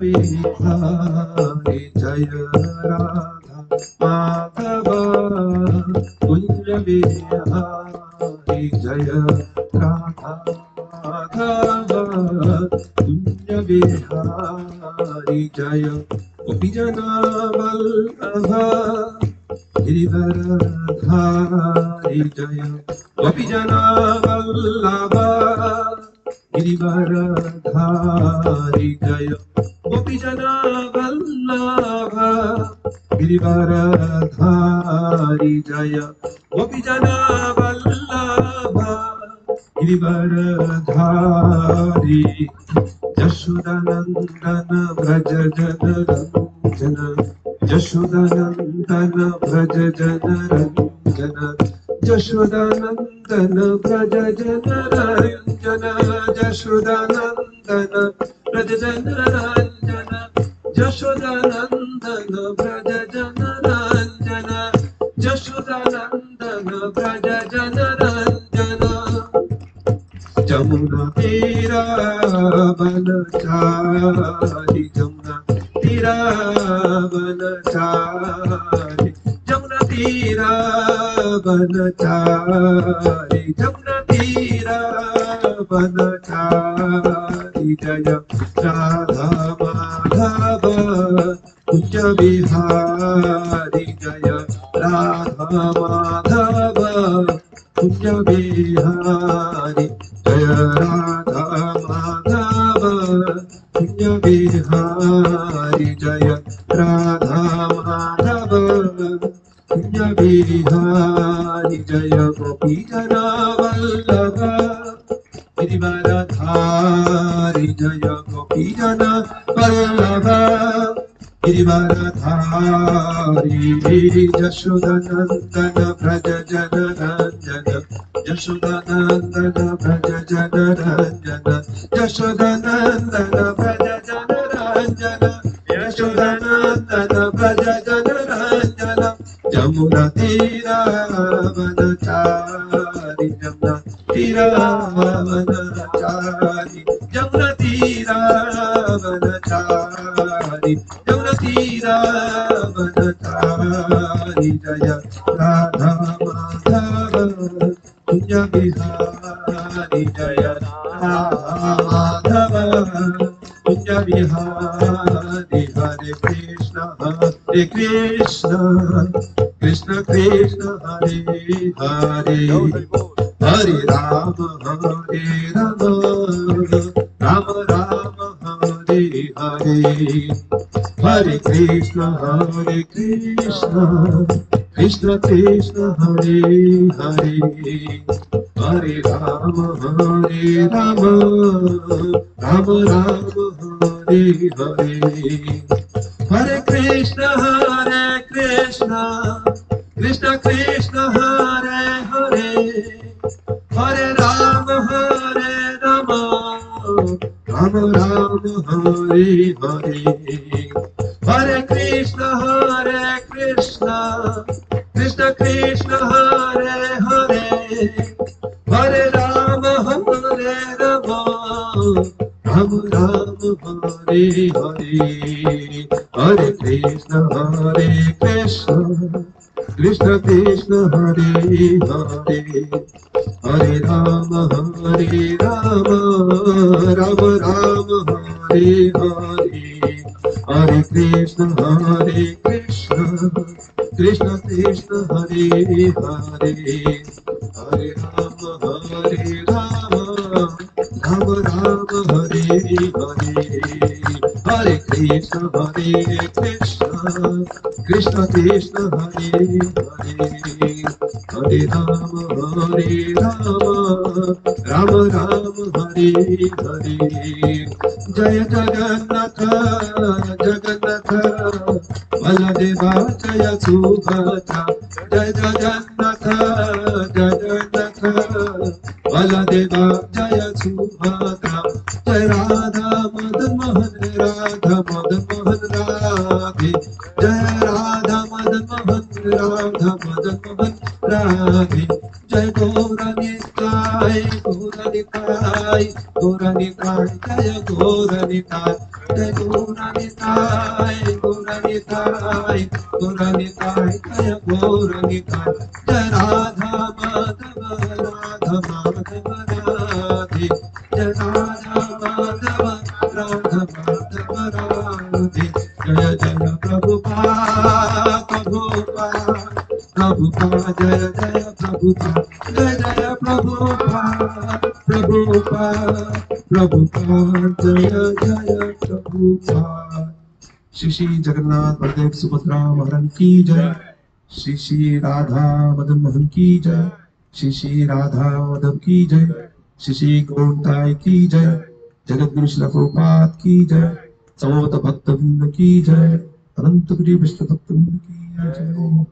बिहारी जय राधा माधव कुंज बिहारी जय राधा माधव कुंज बिहारी जय गोपीजन वल्लभ गिरिवरधारी जय गोपीजन वल्लभ गिरिवरधारी जय गोपीजन वल्लभ गिरिवरधारी जय गोपीजन वल्लभ गिरिवरधारी यशोदानंदन व्रज जनरंजन यशोदानंदन व्रज जनरंजन यशोदानंदन व्रज जनरंजन यशोदानंदन व्रज जनरंजन यशोदानंदन व्रज जनरंजन यशोदानंदन व्रज जनरंजन जमुना तेरा बनचारी जमुना तेरा बनचारी जमुना तेरा बनचारी जमुना तेरा बनचारी जय राधा माधव कुंज बिहारी जय राधा माधव कुंज बिहारी जय राधा माधव कुंज बिहारी जय राधा माधव कुंज बिहारी जय गोपीजन वल्लभ गिरिवरधारी जय गोपीजन वल्लभ गिरिवरधारी यशोदानंदन व्रज जनरंजन यशोदानंदन व्रज जनरंजन यशोदानंदन व्रज जनरंजन यशोदानंदन व्रज जनरंजन जमुना तीरा वनचारी जमुना तीरा वनचारी जमुना तीरा वनचारी जमुना तीरा वनचारी जय राधा माधव कुंज बिहारी जय राधा माधव कुंज बिहारी हरे कृष्ण कृष्ण कृष्ण हरे हरे हरे राम राम राम हरे हरे हरे कृष्ण कृष्ण कृष्ण हरे हरे हरे राम राम राम हरे हरे हरे कृष्ण कृष्ण कृष्ण हरे हरे हरे राम राम राम हरे हरे हरे कृष्ण कृष्ण कृष्ण हरे हरे हरे राम राम राम हरे हरे हरे कृष्ण कृष्ण कृष्ण हरे हरे हरे राम राम राम हरे हरे हरे कृष्ण कृष्ण कृष्ण हरे हरे हरे राम राम राम हरे हरे हरे कृष्ण कृष्ण कृष्ण हरे हरे हरे राम राम हरे हरे जय जगन्नाथ बलदेवा जय सुभद्रा जय जगन्नाथ बलदेवा जय सुभद्रा जय राधा मदन मोहन राधे जय राधा मदन मोहन राधे जय गौर निताय जय गौर निताय जय गौर निताय गौर निताय गौर निताय जय गौर निताय जय राधा माधव राधा माधव राधे जय राधा माधव राधा माधव राधे जय जय प्रभुपाद प्रभुपाद प्रभुपाद जय जय प्रभुपाद जय जय प्रभुपाद प्रभुपाद प्रभुपाद जय जय प्रभुपाद। श्री श्री जगन्नाथ बलदेव सुभद्रा महारानी की जय। श्री श्री राधा मदन मोहन की जय। श्री श्री राधा माधव की जय। श्री श्री गौरताय की जय। जगत गुरु श्री प्रभुपाद की जय। समस्त भक्त वृंद की जय। अनंत गिरि विष्णु भक्त वृंद की जय।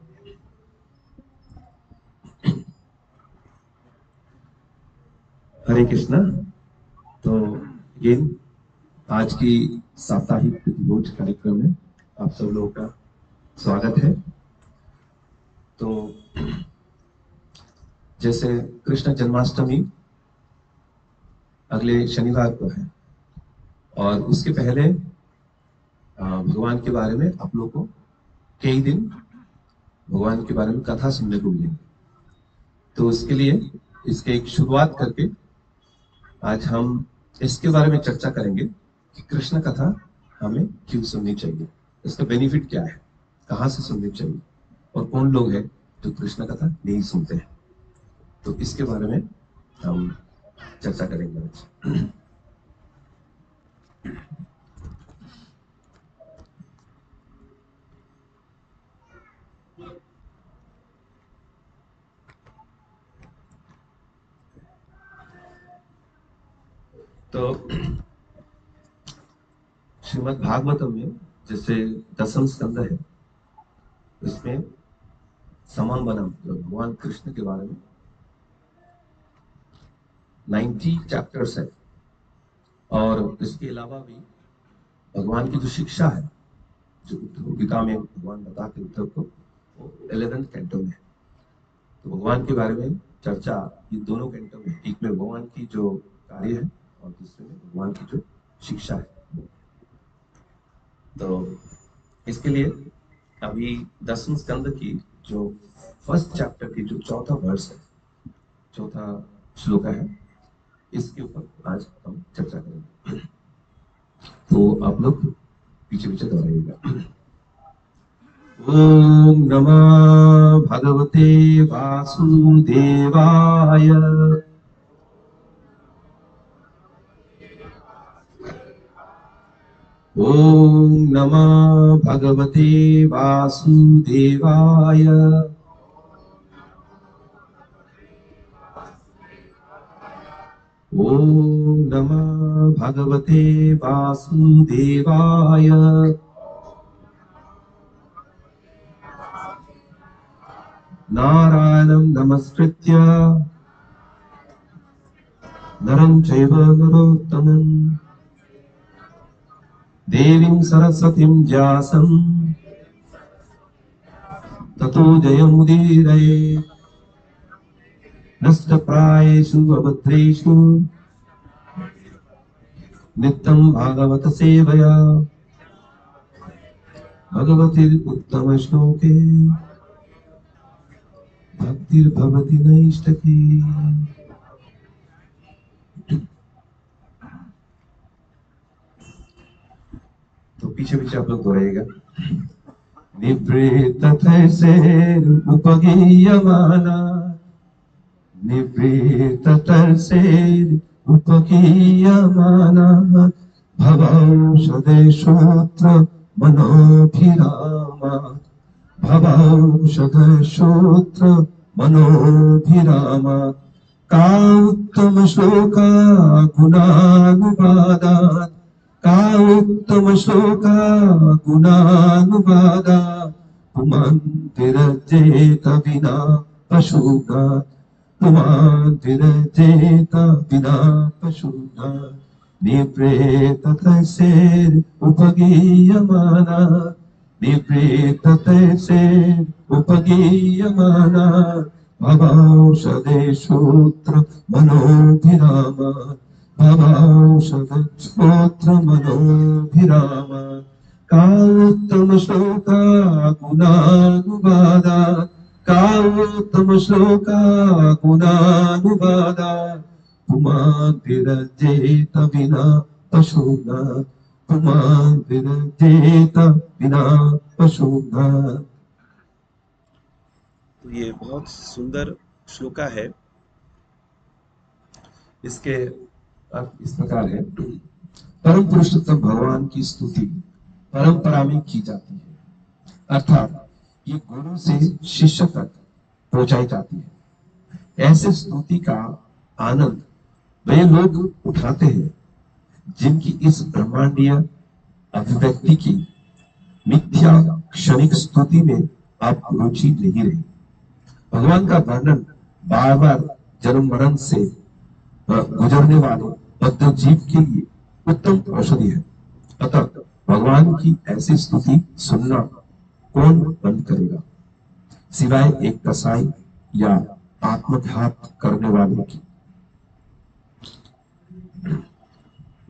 हरे कृष्णा। तो अगेन आज की साप्ताहिक प्रतिभोज कार्यक्रम में आप सब लोगों का स्वागत है। तो जैसे कृष्ण जन्माष्टमी अगले शनिवार को है और उसके पहले भगवान के बारे में आप लोगों को कई दिन भगवान के बारे में कथा सुनने को मिलेगी। तो उसके लिए इसके एक शुरुआत करके आज हम इसके बारे में चर्चा करेंगे कि कृष्ण कथा हमें क्यों सुननी चाहिए, इसका बेनिफिट क्या है, कहाँ से सुननी चाहिए और कौन लोग हैं जो कृष्ण कथा नहीं सुनते हैं। तो इसके बारे में हम चर्चा करेंगे आज। तो श्रीमद् भागवतम में जैसे दसम स्कंद है, इसमें समान बना भगवान कृष्ण के बारे में 90 चैप्टर्स है और इसके अलावा भी भगवान की जो शिक्षा है, जो गीता में भगवान बताते उद्धव को, वो 11 कैंटो में है। तो भगवान के बारे में चर्चा ये दोनों कैंटो में, एक में भगवान की जो कार्य है और दूसरे में भगवान की जो शिक्षा है। तो इसके लिए अभी दसम स्कंद की जो फर्स्ट चैप्टर की जो चौथा वर्ष है, चौथा श्लोक है, इसके ऊपर आज हम चर्चा करेंगे। तो आप लोग पीछे पीछे दोहराइएगा। ओम नमः भगवते वासुदेवाय। ओम नमः भगवते वासुदेवाय। ओम नमः भगवते वासुदेवाय। नारायणं नमस्कृत्य नरं चैव नरोत्तमं देवीं सरस्वतीं व्यासं ततो जयमुदीरये। नष्टप्रायेषु अभद्रेषु नित्यं भागवत सेवया भगवतीरुत्तम श्लोके भक्तिर्भवति नैष्ठकी। तो पीछे पीछे आप लोग दोहराइएगा। निवृत्त से उपगीयमाना, निवृत्त से उपगीयमाना भवौषधे श्रोत्र मनोभिरामा। भवौषध श्रोत्र मनोभिरामा। का उत्तम श्लोका गुणानुवादात्, का उत्तम श्लोका गुणानुवादा। पुमान्तिरजेत विना पशूनात्, पुमान्तिरजेत विना पशूनात्। निवृत्त उपगीयमाना, निवृत्त उपगीयमाना भवौषधे श्रोत्र मनोभिरामा। भवौषधश्रोत्रमनोभिराम कावोत्तम श्लोका गुणानुवादा कावोत्तम श्लोका गुणानुवादा पुमान् विरजेत विना पशूना पुमान् विरजेत विना पशूना। तो ये बहुत सुंदर श्लोका है। इसके अर्थ इस प्रकार है, परम पुरुषोत्तम भगवान की स्तुति परंपरा में की जाती है, अर्थात ये गुरु से शिष्य तक पहुंचाई जाती है। ऐसे स्तुति का आनंद वे लोग उठाते हैं जिनकी इस ब्रह्मांडीय अभिव्यक्ति की मिथ्या क्षणिक स्तुति में आप रुचि नहीं रही। भगवान का वर्णन बार बार जन्म मरण से गुजरने वाले बद्ध जीव के लिए उत्तम औषधि है। अतः भगवान की ऐसी स्तुति सुनना कौन बंद करेगा, सिवाय एक कसाई या आत्मघात करने वाले की।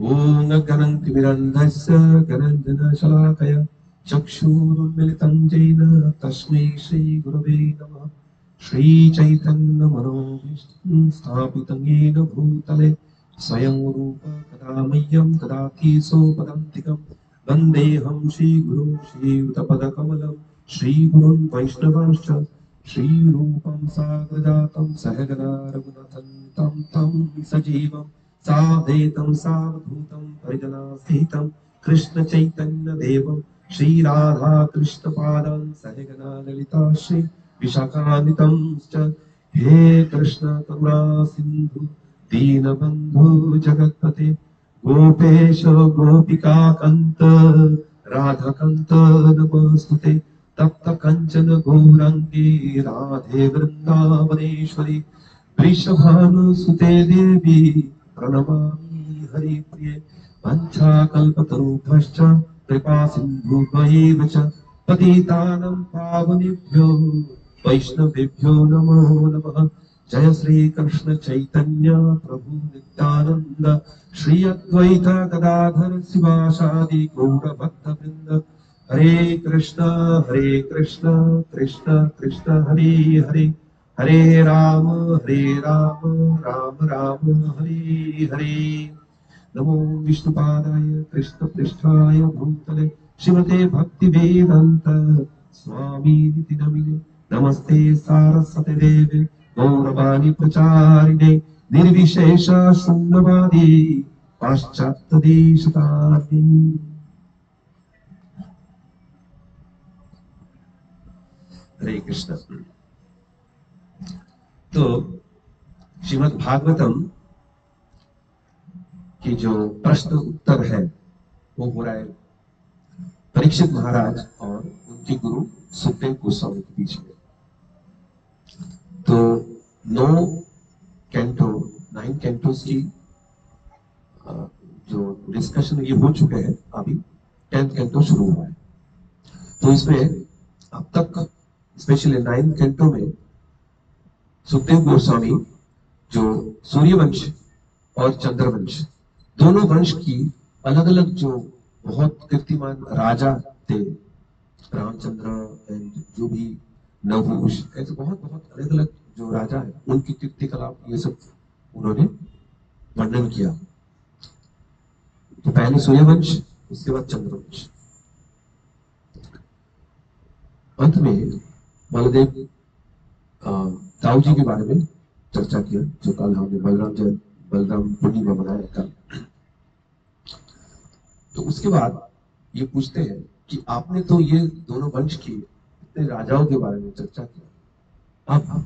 ओम गणन्तिमिरन्धस्य गणञ्जनशलाकया चक्षुरुन्मिलितं येन तस्मै श्रीगुरवे नमः। श्रीचैतन्यमनोभीष्टं स्थापितं येन भूतले स्वयं रूप कदा मह्यं ददाति सोपदन्तिकं वन्देऽहं श्रीगुरुं श्रीयुतपदकमलं श्रीगुरुं वैष्णवांश्च श्रीरूपं साग्रजातं सहगना रघुनाथं तं सजीवं साद्वैतं सावधूतं परिजनासहितं कृष्ण चैतन्य देवं श्रीराधा कृष्ण पादं सहगना ललिता श्री विशाखान्वितं च। हे कृष्ण करुणा सिंधु दीनबंधु जगत्पते गोपेश गोपिका कंत राधा कंत नमस्तुते। तप्त कंचन गौरांगी राधे वृंदावनेश्वरी वृषभानुसुते देवी प्रणमामि हरिप्रिये। वंशाकल्पतरुभ्यश्च कृपा सिन्धुभ्यैव च पतितानं पावनेभ्यो वैष्णवेभ्यो नमो नमः। जय श्री कृष्ण चैतन्य प्रभु नित्यानंद श्री अद्वैत गदाधर शिवासादि गौर भक्त वृंद। हरे कृष्ण कृष्ण कृष्ण हरे हरे हरे राम राम राम हरे हरे। नमो विष्णुपादाय कृष्ण पृष्ठाय भूतले श्रीमते भक्ति वेदांत स्वामी निति नमिने नमस्ते सारस्वती देवे गौरवाणी प्रचारिणे निर्विशेष शून्यवादी पाश्चात्य देशतारिणे। हरे कृष्ण। तो श्रीमद् भागवतम की जो प्रश्न उत्तर है वो हो रहा है परीक्षित महाराज और उनके गुरु सुखदेव गोस्वामी के बीच में। तो 9 कैंटोस की जो डिस्कशन ये हो चुके हैं, अभी 10th कैंटो शुरू हुआ है। तो इसमें अब तक स्पेशली 9th कैंटो में सुखदेव गोस्वामी जो सूर्यवंश और चंद्रवंश दोनों वंश की अलग अलग जो बहुत कीर्तिमान राजा थे, रामचंद्र एंड जो भी नहुष, ऐसे बहुत बहुत अलग अलग जो राजा है उनकी कीर्ति कलाप ये सब उन्होंने वर्णन किया। तो पहले सूर्यवंश, उसके बाद चंद्रवंश। अंत में बलदेव ताऊ जी के बारे में चर्चा किया, जो कल हमने बलराम पूर्णिमा मनाया कल। तो उसके बाद ये पूछते हैं कि आपने तो ये दोनों वंश की इतने राजाओं के बारे में चर्चा किया, अब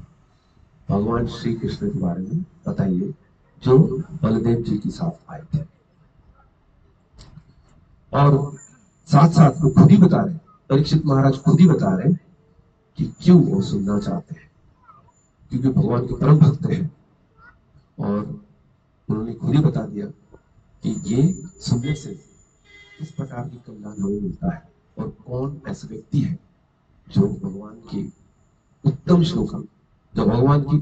भगवान श्री कृष्ण के बारे में बताइए जो बलदेव जी के साथ आए थे। और साथ साथ वो खुद ही बता रहे, परीक्षित महाराज खुद ही बता रहे कि क्यों वो सुनना चाहते हैं, क्योंकि भगवान के परम भक्त हैं। और उन्होंने खुद ही बता दिया कि ये सुनने से इस प्रकार की कल्याण हमें मिलता है, और कौन ऐसा व्यक्ति है जो भगवान की उत्तम श्लोक, जो भगवान की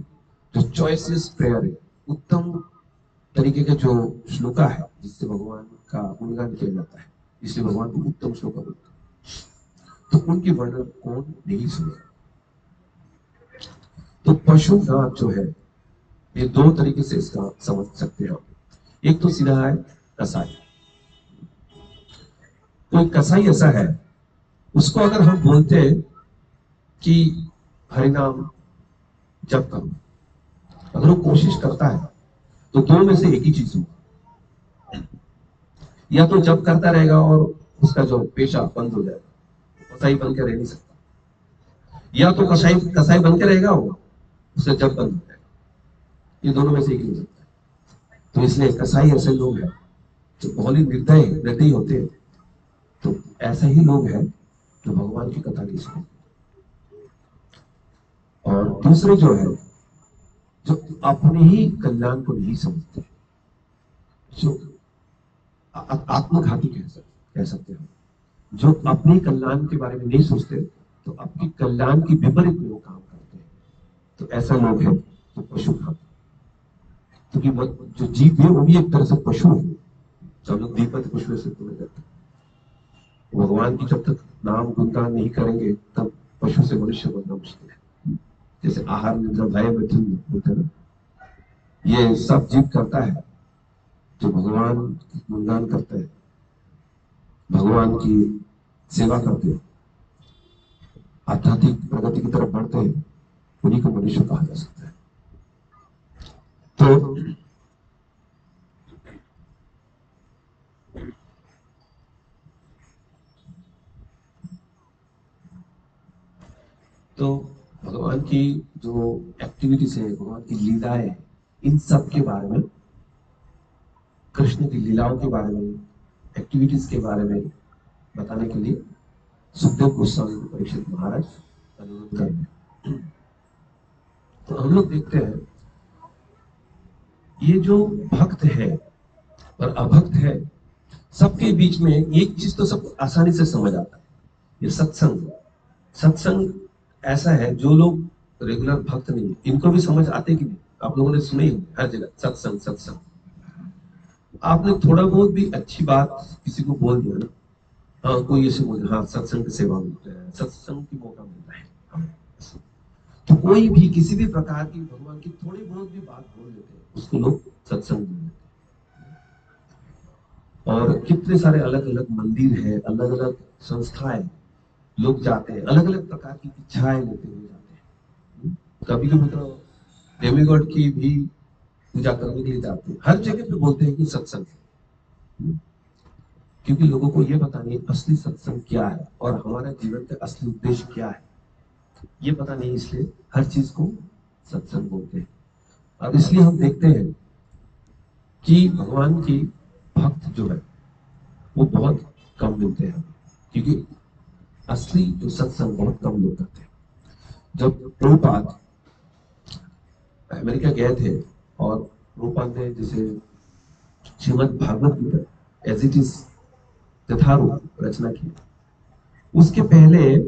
जो चॉइसेस प्रेयर है, उत्तम तरीके के जो श्लोका है जिससे भगवान का गुणगान किया जाता है, इसलिए भगवान को उत्तम श्लोका बोलते हैं, तो उनकी वर्णन कौन नहीं सुने। तो पशुनाथ जो है, ये दो तरीके से इसका समझ सकते हैं। एक तो सीधा है कसाई। कोई कसाई ऐसा है, उसको अगर हम बोलते हैं कि हरिनाम जप करो, अगर वो कोशिश करता है तो दो में से एक ही चीज होगा, या तो जप करता रहेगा और उसका जो पेशा बंद हो जाएगा, कसाई बन के रह नहीं सकता, या तो कसाई कसाई बन के रहेगा, वो उससे जप बंद हो जाएगा। ये दोनों में से एक ही हो सकता है। तो इसलिए कसाई ऐसे लोग हैं जो बहुत ही निर्दयी होते हैं। तो ऐसे ही लोग हैं जो भगवान की कथा नहीं सुनते। और दूसरे जो है, जो अपने ही कल्याण को नहीं समझते, जो आत्मघाती कह सकते हैं, जो अपने कल्याण के बारे में नहीं सोचते, तो आपके कल्याण की विपरीत में वो काम करते हैं। तो ऐसा लोग हैं जो पशु खाते, क्योंकि जो जीव है वो भी एक तरह से पशु है। जो हम लोग दीपक पशु से तुलना करते हैं, भगवान की जब तक नाम गुणगान नहीं करेंगे तब पशु से मनुष्य बनना मुश्किल है। जैसे आहार निद्रा भय मिथुन होते हैं ना, ये सब जीव करता है जो भगवान की गुणगान करते हैं, भगवान की सेवा करते हैं, आध्यात्मिक प्रगति की तरफ बढ़ते हैं, उन्हीं को मनुष्य कहा जा सकता है। तो भगवान की जो एक्टिविटीज है, भगवान की लीलाएं, इन सब के बारे में, कृष्ण की लीलाओं के बारे में, एक्टिविटीज के बारे में बताने के लिए सुखदेव गोस्वामी परीक्षित महाराज अनुरोध कर रहे हैं। तो हम लोग देखते हैं, ये जो भक्त है और अभक्त है, सबके बीच में एक चीज तो सब आसानी से समझ आता है, ये सत्संग। सत्संग ऐसा है, जो लोग रेगुलर भक्त नहीं, इनको भी समझ आते कि नहीं। आप लोगों ने सुने ही हर जगह सत्संग सत्संग। आपने थोड़ा बहुत भी अच्छी बात किसी को बोल दिया ना, हाँ कोई ऐसे बोले, हाँ सत्संग की सेवा मिलता है, सत्संग की मौका मिलता है, तो कोई भी किसी भी प्रकार की भगवान की थोड़ी बहुत भी बात बोल देते हैं, उसको लोग सत्संग बोल देते हैं। और कितने सारे अलग अलग मंदिर है, अलग अलग संस्थाएं, लोग जाते हैं, अलग अलग प्रकार की इच्छाएं लेते हुए जाते हैं। कभी कभी तो डेमीगॉड की भी पूजा करने के लिए जाते हैं। हर जगह पे बोलते हैं कि सत्संग है, क्योंकि लोगों को ये पता नहीं असली सत्संग क्या है और हमारा जीवन का असली उद्देश्य क्या है, ये पता नहीं, इसलिए हर चीज को सत्संग बोलते हैं। अब इसलिए हम देखते हैं कि भगवान की भक्त जो है वो बहुत कम मिलते हैं, क्योंकि असली जो सत्संग बहुत कम लोग करते हैं। जब प्रभुपाद अमेरिका गए थे और प्रभुपाद ने जैसे Shrimad Bhagavad Gita as it is Yatharup रचना की, उसके पहले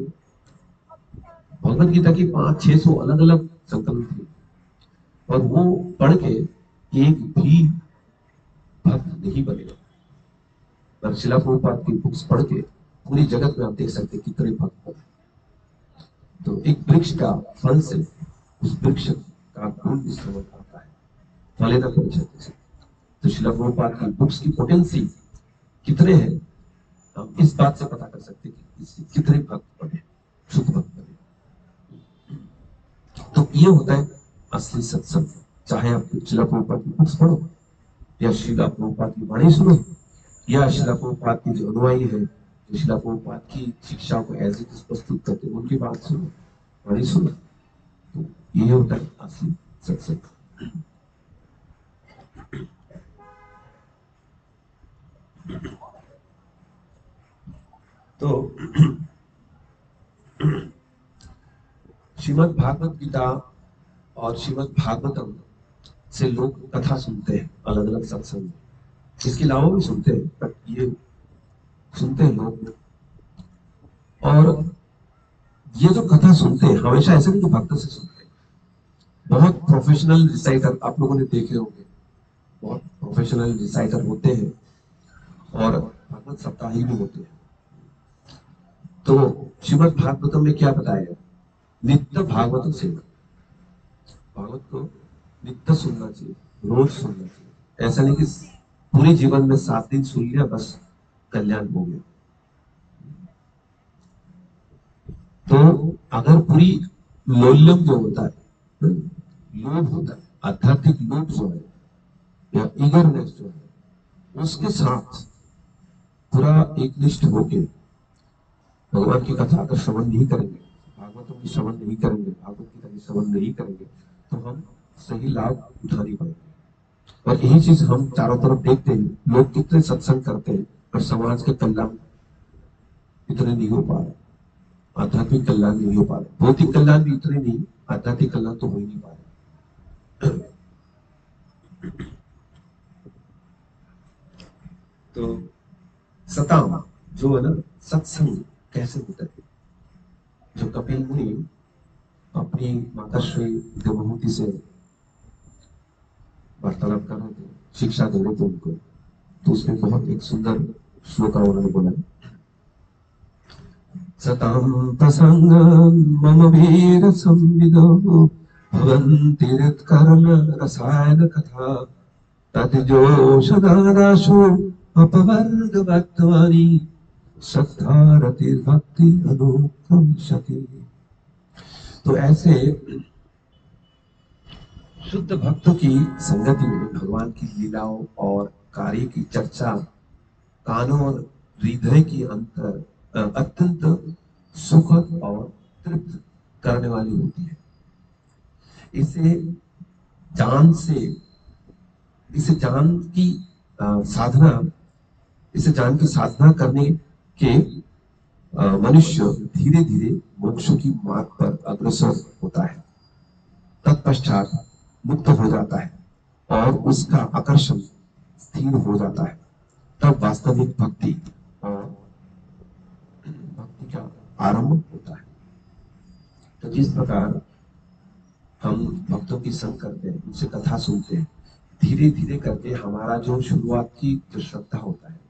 भगवत गीता की 500-600 अलग अलग संकलन थी, और वो पढ़ के एक भी भक्त नहीं बनेगा। पर शिला प्रभुपाद की बुक्स पढ़ के पूरी जगत में आप देख सकते हैं कितने भक्त बने। तो एक वृक्ष का फल से उस वृक्ष का गुण भी समझ आता है, फले न परिचय से। तो शिला प्रभुपाद की बुक्स की पोटेंसी कितने हैं, हम इस बात से पता कर सकते हैं कि इससे कितने भक्त बने, शुद्ध भक्त बने। तो ये होता है असली सत्संग। चाहे आप शिला प्रभुपाद की बुक्स पढ़ो, या शिला प्रभुपाद की वाणी सुनो, या शिला प्रभुपाद की जो अनुयायी है, जो शिला प्रभुपाद की शिक्षा को एज इट इज प्रस्तुत करते हैं, उनकी बात सुनो, वाणी सुनो। तो ये होता है असली सत्संग। तो श्रीमद् भागवत गीता और श्रीमद् भागवतम से लोग कथा सुनते हैं अलग अलग सत्संग में, इसके अलावा भी सुनते हैं, बट ये सुनते हैं लोग। और ये जो कथा सुनते हैं हमेशा ऐसे नहीं कि भक्त से सुनते हैं, बहुत प्रोफेशनल रिसाइटर आप लोगों ने देखे होंगे, बहुत प्रोफेशनल रिसाइटर होते हैं और भागवत सप्ताही भी होते हैं। तो श्रीमद् भागवतम में क्या बताया है? नित्य भागवत सेवा, भागवत को नित्य सुनना चाहिए, रोज सुनना चाहिए। ऐसा नहीं कि पूरे जीवन में 7 दिन सुन लिया बस कल्याण हो गया। तो अगर पूरी लोलम जो होता है, लोभ होता है, आध्यात्मिक लोभ जो है या ईगरनेस जो है, उसके साथ पूरा एकनिष्ठ होके भगवान की कथा अगर श्रवण नहीं करेंगे, भागवतों की श्रवण नहीं करेंगे, भागवत गीता की श्रवण नहीं करेंगे, तो हम सही लाभ उठा नहीं पाएंगे। और यही चीज हम चारों तरफ देखते हैं, लोग कितने सत्संग करते हैं पर समाज के कल्याण इतने नहीं हो पा रहे, आध्यात्मिक कल्याण नहीं हो पा रहे, भौतिक कल्याण भी इतने नहीं, आध्यात्मिक कल्याण तो हो ही नहीं पा रहे। तो सताम जो है ना, सत्संग कैसे होता है? जो कपिल मुनि अपनी माता श्री देवहूति से वार्तालाप कर रहे थे, शिक्षा दे रहे थे उनको, तो उसमें बहुत एक सुंदर श्लोक उन्होंने बोला, सतां प्रसंगं मम वीर संविदो भवन्ति हृत्कर्ण रसायन कथा तद्योषदादाशु अपवर्गवत्वानि श्रद्धारतिर्भक्ति अनुक्रमिष्यति। तो ऐसे शुद्ध भक्तों की संगति में भगवान की लीलाओं और कार्य की चर्चा कानों और हृदय की अंतर अत्यंत सुखद और तृप्त करने वाली होती है। इसे जान से, इसे जान की साधना, इसे जान की साधना करने के मनुष्य धीरे धीरे मोक्ष की मार्ग पर अग्रसर होता है, तत्पश्चात मुक्त हो जाता है और उसका आकर्षण स्थिर हो जाता है। तब वास्तविक भक्ति और भक्ति का आरंभ होता है। तो जिस प्रकार हम भक्तों की संग करते हैं, उनसे कथा सुनते हैं, धीरे धीरे करके हमारा जो शुरुआत की जो श्रद्धा होता है,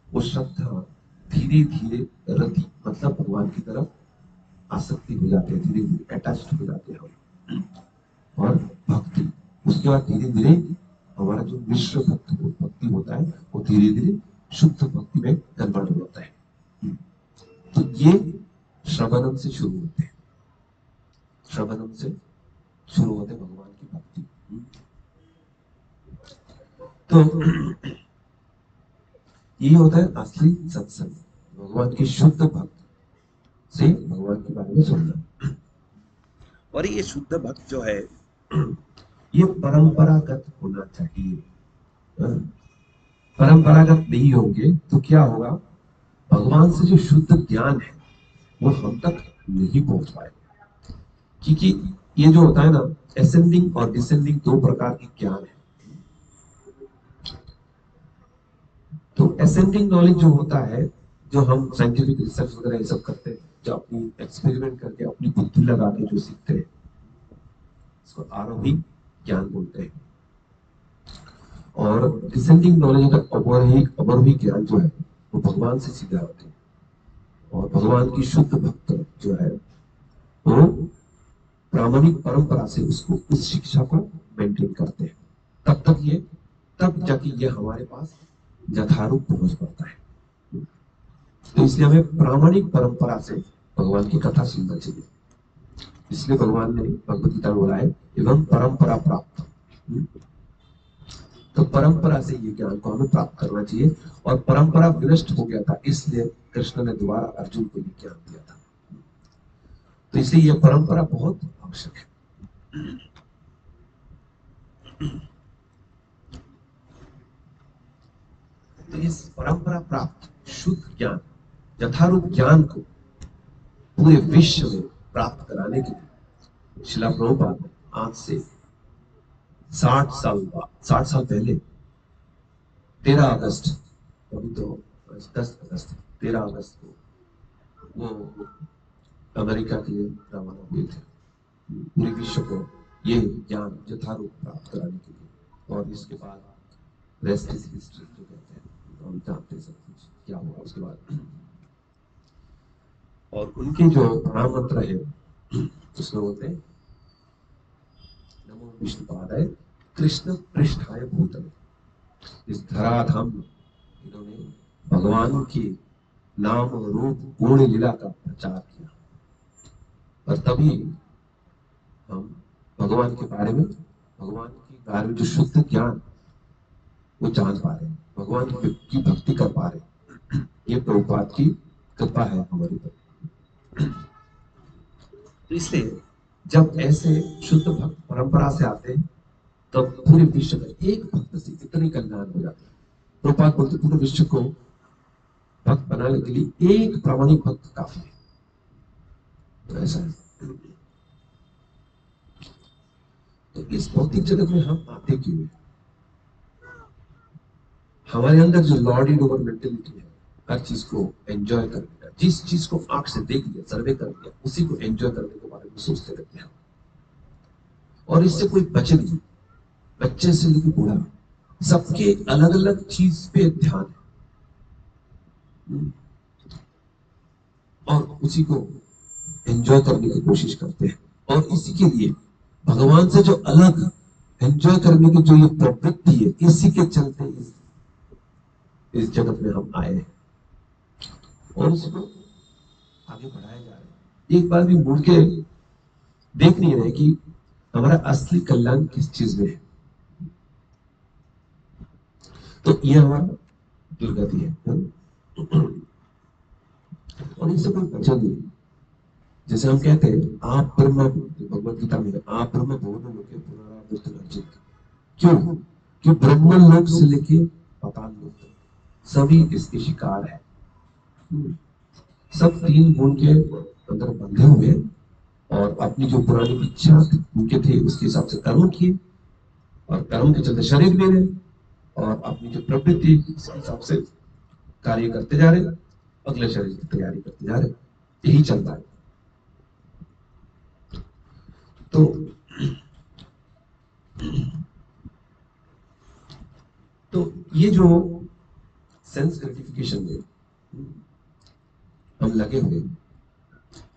वो श्रद्धा धीरे धीरे रति मतलब भगवान की तरफ आसक्ति हो जाते हैं, धीरे धीरे अटैच्ड हो जाते हैं हम। और भक्ति, उसके बाद धीरे धीरे हमारा जो मिश्र भक्ति होता है वो धीरे धीरे शुद्ध भक्ति में कन्वर्ट हो जाता है। तो ये श्रवणम से शुरू होते हैं, श्रवणम से शुरू होते भगवान की भक्ति। तो ये होता है असली सत्संग, भगवान की शुद्ध भक्त से भगवान के बारे में सुनना। और ये शुद्ध भक्त जो है ये परंपरागत होना चाहिए। परंपरागत नहीं होंगे तो क्या होगा, भगवान से जो शुद्ध ज्ञान है वो हम तक नहीं पहुंच पाएगा। क्योंकि ये जो होता है ना, असेंडिंग और डिसेंडिंग दो प्रकार के ज्ञान है। तो असेंडिंग नॉलेज जो होता है, जो हम साइंटिफिक रिसर्च वगैरह ये सब करते हैं, जो अपनी एक्सपेरिमेंट करके अपनी बुद्धि लगा के जो सीखते हैं, इसको आरोही ज्ञान बोलते हैं। और डिसेंडिंग नॉलेज का अवरोही ज्ञान जो है वो भगवान से सीधा होते हैं। और भगवान की शुद्ध भक्त जो है वो प्रामाणिक परंपरा से उसको उस शिक्षा को मेंटेन करते हैं। तब जाके ये हमारे पास यथारूप पहुंच पाता है। तो इसलिए हमें प्रामाणिक परंपरा से भगवान की कथा सुनना चाहिए। इसलिए भगवान ने भगवत गीता में बोला है, एवं परंपरा प्राप्त। तो परंपरा से ये ज्ञान को हमें प्राप्त करना चाहिए। और परंपरा विनष्ट हो गया था, इसलिए कृष्ण ने दोबारा अर्जुन को ये ज्ञान दिया था। तो इसलिए ये परंपरा बहुत आवश्यक है। तो इस परंपरा प्राप्त शुद्ध ज्ञान, यथारूप ज्ञान को पूरे विश्व में प्राप्त कराने के लिए श्रील प्रभुपाद ने आज से 60 साल पहले 13 अगस्त, अभी तो 10 अगस्त, 13 अगस्त को वो अमेरिका के लिए रवाना हुए थे, पूरे विश्व को ये ज्ञान यथारूप प्राप्त कराने के लिए। और इसके बाद रेस्ट इज हिस्ट्री जो कहते हैं, तो हम जानते हैं सब कुछ क्या हुआ उसके बाद। और उनके जो प्रणाम मंत्र है उसमें बोलते हैं नमो विष्णुपादाय कृष्ण पृष्ठाय भूतले। इस धराधाम में इन्होंने भगवान के नाम रूप गुण लीला का प्रचार किया, और तभी हम भगवान के बारे में, भगवान के बारे में जो शुद्ध ज्ञान वो जान पा रहे हैं, भगवान की भक्ति कर पा रहे हैं। ये प्रभुपाद की कृपा है हमारे पर। तो इसलिए जब ऐसे शुद्ध भक्त परंपरा से आते हैं तब तो पूरे विश्व में एक भक्त से इतनी कल्याण हो जाती है। प्रभुपाद बोलते पूरे विश्व को भक्त बनाने के लिए एक प्रामाणिक भक्त काफी है। तो ऐसा है। तो इस भौतिक जगत में हम आते क्यों हैं? हमारे अंदर जो लॉर्ड ओवर मेंटेलिटी है, हर चीज को एंजॉय करने का, जिस चीज को आंख से देख लिया, सर्वे कर लिया, उसी को एंजॉय करने के बारे में सोचते रहते हैं, और इससे कोई बचे नहीं। बच्चे से लेकर बूढ़ा सबके अलग अलग चीज पे ध्यान है, और उसी को एंजॉय करने की कोशिश करते हैं। और इसी के लिए भगवान से जो अलग एंजॉय करने की जो ये प्रवृत्ति है, इसी के चलते इस जगत में हम आए हैं और इसको आगे बढ़ाया जा रहा है। एक बार भी मुड़ के देख नहीं रहे कि हमारा असली कल्याण किस चीज में है। तो ये हमारा दुर्गति है। और इससे कोई बचा नहीं। जैसे हम कहते हैं आप ब्रह्म, भगवत गीता में आप ब्रह्म भुवन लोके पुनरावृत्ति अर्जित। क्यों? कि ब्रह्म लोक से लेके पाताल लोक तक सभी इसके शिकार है। सब तीन गुण के अंदर बंधे हुए, और अपनी जो पुरानी इच्छा उनके थे उसके हिसाब से कर्म किए, और कर्म के चलते शरीर में रहे, और अपनी जो प्रवृत्ति उसके हिसाब से कार्य करते जा रहे, अगले शरीर की तैयारी करते जा रहे। यही चलता है। तो ये जो सेंस ग्रेटिफिकेशन में हम लगे हुए,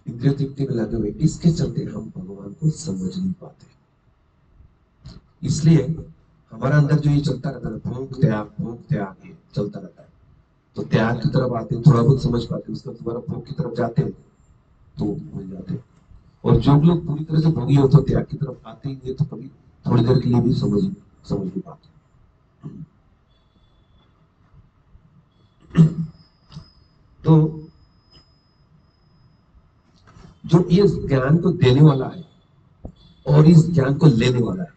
इंद्रिय तृप्ति में लगे हुए, इसके चलते हम भगवान को समझ नहीं पाते। इसलिए हमारा अंदर जो ये चलता रहता है, भोग त्याग ये चलता रहता है। तो त्याग की तरफ आते हैं, थोड़ा बहुत समझ पाते हैं, उसके दोबारा भोग की तरफ जाते हैं तो भूल जाते हैं। और जो लोग पूरी तरह से भोगी होते, त्याग की तरफ आते ही नहीं, तो कभी थोड़ी देर के लिए भी समझ नहीं पाते। तो जो इस ज्ञान को देने वाला है और इस ज्ञान को लेने वाला है,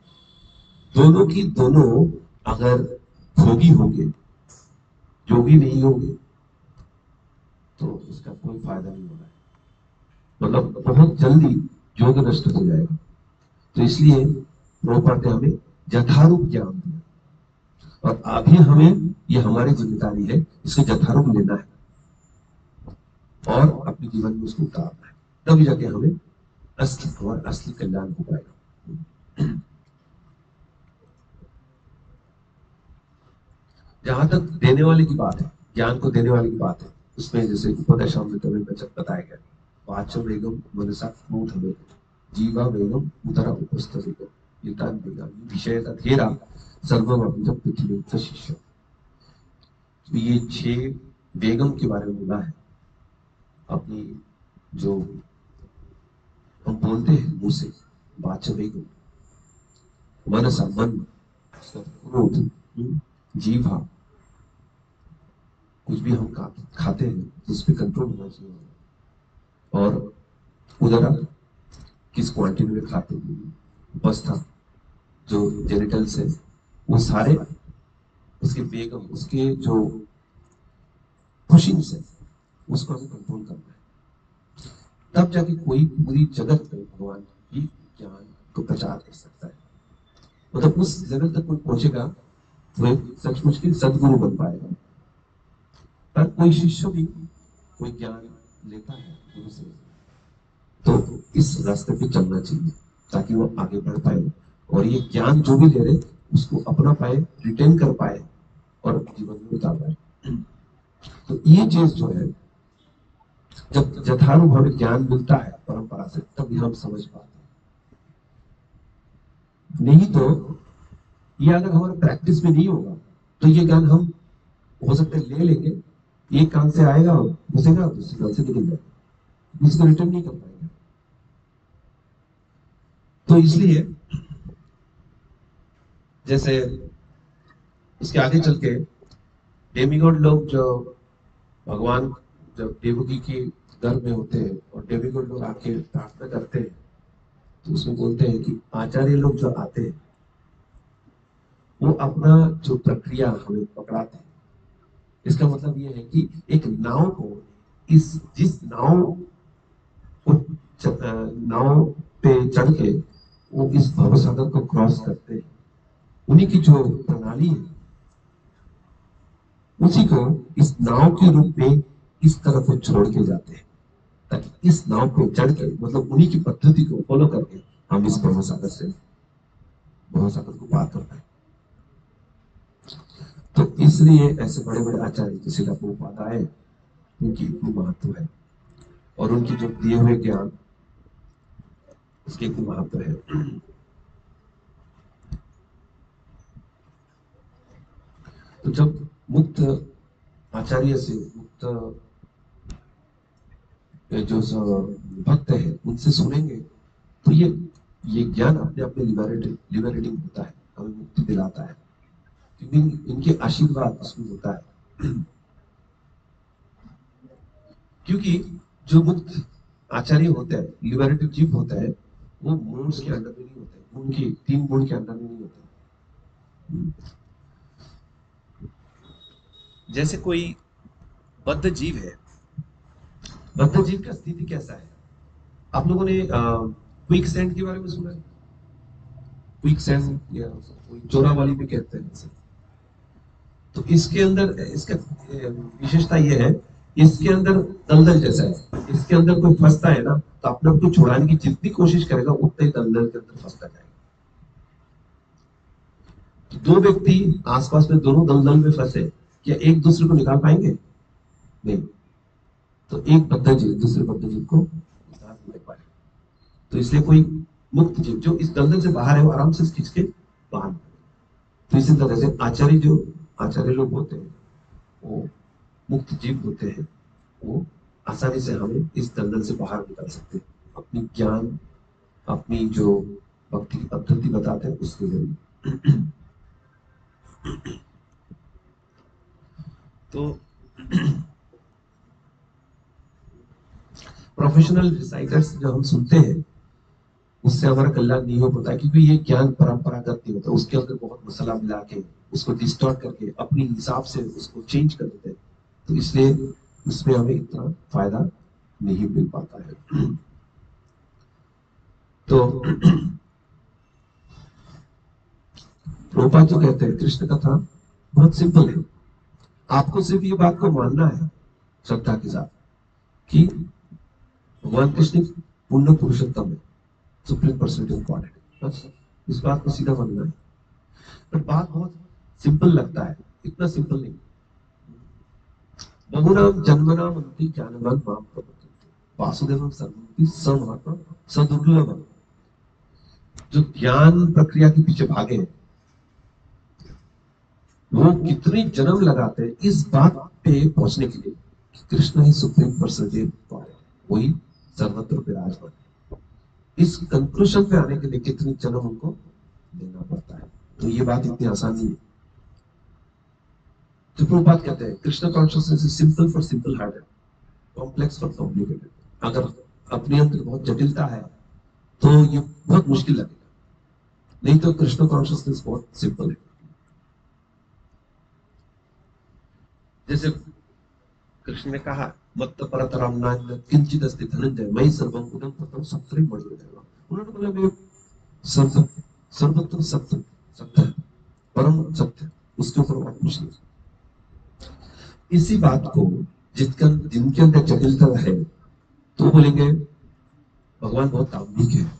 दोनों की दोनों अगर भोगी होंगे, योगी नहीं होंगे, तो इसका कोई फायदा नहीं होगा। मतलब बहुत जल्दी योग नष्ट हो जाएगा। तो इसलिए प्रभुपाद ने हमें यथारूप ज्ञान दिया, और अभी हमें ये हमारी जिम्मेदारी है इसको यथारूप लेना है और अपने जीवन में उसको उतारना है। तभी जाके हमें असली कल्याण हो पाएगा। जहां तक देने वाले की बात है, ज्ञान को देने वाले की बात है, उसमें जैसे उपदेशामृत में बताया गया, वाचो वेगम मनसा मूढ़ वेगम जीवा वेगम उदरा उपस्थ वेगम युतान वेगामी विषयता धेरा सर्वम पृथ्वी शिष्य। तो ये 6 वेगम के बारे में बोला है। अपनी जो हम बोलते हैं मुंह से, वाचो वेगम, मनसा मन, क्रोध, जीवा, कुछ भी हम खाते हैं उस पर कंट्रोल होना चाहिए। और उदरा, किस क्वांटिटी में खाते हैं, उपस्था, जो जेनिटल्स है, वो सारे उसके बेगम, उसके जो खुशिंग्स है, उसको हमें कंट्रोल करना है। तब जाके कोई पूरी जगत में भगवान की ज्ञान को प्रचार कर सकता है। मतलब उस जगत तक कोई पहुंचेगा वो सचमुच के सदगुरु बन पाएगा। पर कोई शिष्य भी कोई ज्ञान लेता है गुरु से, तो इस रास्ते पे चलना चाहिए ताकि वो आगे बढ़ पाए। और ये ज्ञान जो भी ले रहे उसको अपना पाए, रिटेन कर पाए और जीवन में उतार पाए। तो ये चीज जो है, जब यथानुभव ज्ञान मिलता है परंपरा से, तभी हम समझ पाते हैं। नहीं तो ये अगर हमारे प्रैक्टिस में नहीं होगा तो ये ज्ञान हम हो सकता है ले लेंगे, एक कान से आएगा घुसेगा, दूसरे कान से निकल जाएगा, इसको रिटर्न नहीं कर पाएंगे। तो इसलिए जैसे इसके आगे चल के डेमिगॉड लोग, जो भगवान जब देवकी के दर में होते हैं और डेमिगॉड लोग आके प्रार्थना करते हैं, तो उसमें बोलते हैं कि आचार्य लोग जो आते हैं वो अपना जो प्रक्रिया हमें पकड़ाते हैं। इसका मतलब ये है कि एक नाव को, इस जिस नाव को नाव पे चढ़ के वो इस भवसागर को क्रॉस करते हैं, उन्हीं की जो प्रणाली है उसी को इस नाव के रूप में इस तरफ वो छोड़ के जाते हैं, ताकि इस नाव पे चढ़ के, मतलब उन्हीं की पद्धति को फॉलो करके हम इस भवसागर को पार कर पाए। तो इसलिए ऐसे बड़े बड़े आचार्य जैसे प्रभुपाद आए, उनकी इतनी महत्व है और उनकी जो दिए हुए ज्ञान उसकी इतनी महत्व है। तो जब मुक्त आचार्य से, मुक्त जो भक्त है उनसे सुनेंगे, तो ये ज्ञान अपने आप में लिबरेटिंग होता है, हमें मुक्ति दिलाता है, क्योंकि इनके आशीर्वाद उसमें होता है। क्योंकि जो मुक्त आचार्य होते हैं, लिबरेटिव जीव होता है, वो मोड्स के अंडर में नहीं होते, उनके 3 गुण के अंडर में नहीं होते। जैसे कोई बद्ध जीव है, बद्ध जीव का स्थिति कैसा है? आप लोगों ने क्विक सैंड के बारे में सुना है? क्विक सैंड या कोई चोरावाली भी कहते हैं इसे। तो इसके अंदर इसका विशेषता यह है, इसके अंदर दलदल जैसा है, इसके अंदर कोई फंसता है ना, तो अपने आप को छुड़ाने की जितनी कोशिश करेगा उतना ही दलदल के अंदर फंसता जाएगा। तो 2 व्यक्ति आसपास में दोनों दलदल में फंसे, क्या एक दूसरे को निकाल पाएंगे? नहीं। तो एक बद्ध जीव दूसरे बद्ध जीव को निकाल नहीं पाए। तो इसलिए कोई मुक्त जीव जो इस दलदल से बाहर है, वो आराम से खींच के बाहर। तो इसी तरह से आचार्य लोग होते हैं, वो मुक्त जीव होते हैं, वो आसानी से हमें इस दलदल से बाहर निकाल सकते हैं, अपनी ज्ञान, अपनी जो भक्ति की पद्धति बताते हैं उसके जरिए। तो प्रोफेशनल रिसाइटर्स जो हम सुनते हैं, उससे हमारा कल्याण नहीं हो पाता, क्योंकि ये ज्ञान परंपरागत नहीं होता, उसके अंदर बहुत मसाला मिला के उसको डिस्टॉर्ट करके अपने हिसाब से उसको चेंज कर देते हैं। तो इसलिए उसमें हमें इतना फायदा नहीं मिल पाता है। तो प्रभुपाद जो कहते हैं, कृष्ण कथा बहुत सिंपल है, आपको सिर्फ ये बात को मानना है श्रद्धा के साथ कि भगवान कृष्ण पूर्ण पुरुषोत्तम है, सुप्रीम पर्सनैलिटी ऑफ गॉड, बस इस बात को सीधा मानना है। पर बात बहुत सिंपल लगता है, इतना सिंपल नहीं। बहुनाम जन्मनाम अंति ज्ञानवान माम प्रपद्यते वासुदेवम सर्वमिति समहात्मा सदुर्लभम। जो ज्ञान प्रक्रिया के पीछे भागे हैं, वो कितने जन्म लगाते हैं इस बात पे पहुंचने के लिए कि कृष्ण ही सुप्रीम पर्सनैलिटी ऑफ गॉड है, वही सर्वत्र विराजमान। इस कंक्लूजन पे आने के लिए कितने जन्म उनको लेना पड़ता है। तो ये बात इतनी आसान नहीं है। तो प्रभुपाद कहते हैं Krishna consciousness is simple for simple hearted, complex for complicated. अगर अपने अंदर बहुत जटिलता है तो ये बहुत मुश्किल लगेगा, नहीं तो कृष्ण कॉन्शियसनेस बहुत सिंपल है। जैसे कृष्ण ने कहा, मत्त परतरम नान्य किंचित अस्ति धनंजय मयि सर्वम उदं ततं सत्रे मणिर्देव। उन्होंने बोला मैं सर्वत्र सत्य परम सत्य, उसके ऊपर और कुछ नहीं। इसी बात को जिनके अंदर जटिलता है तो बोलेंगे भगवान बहुत दाम्भिक है,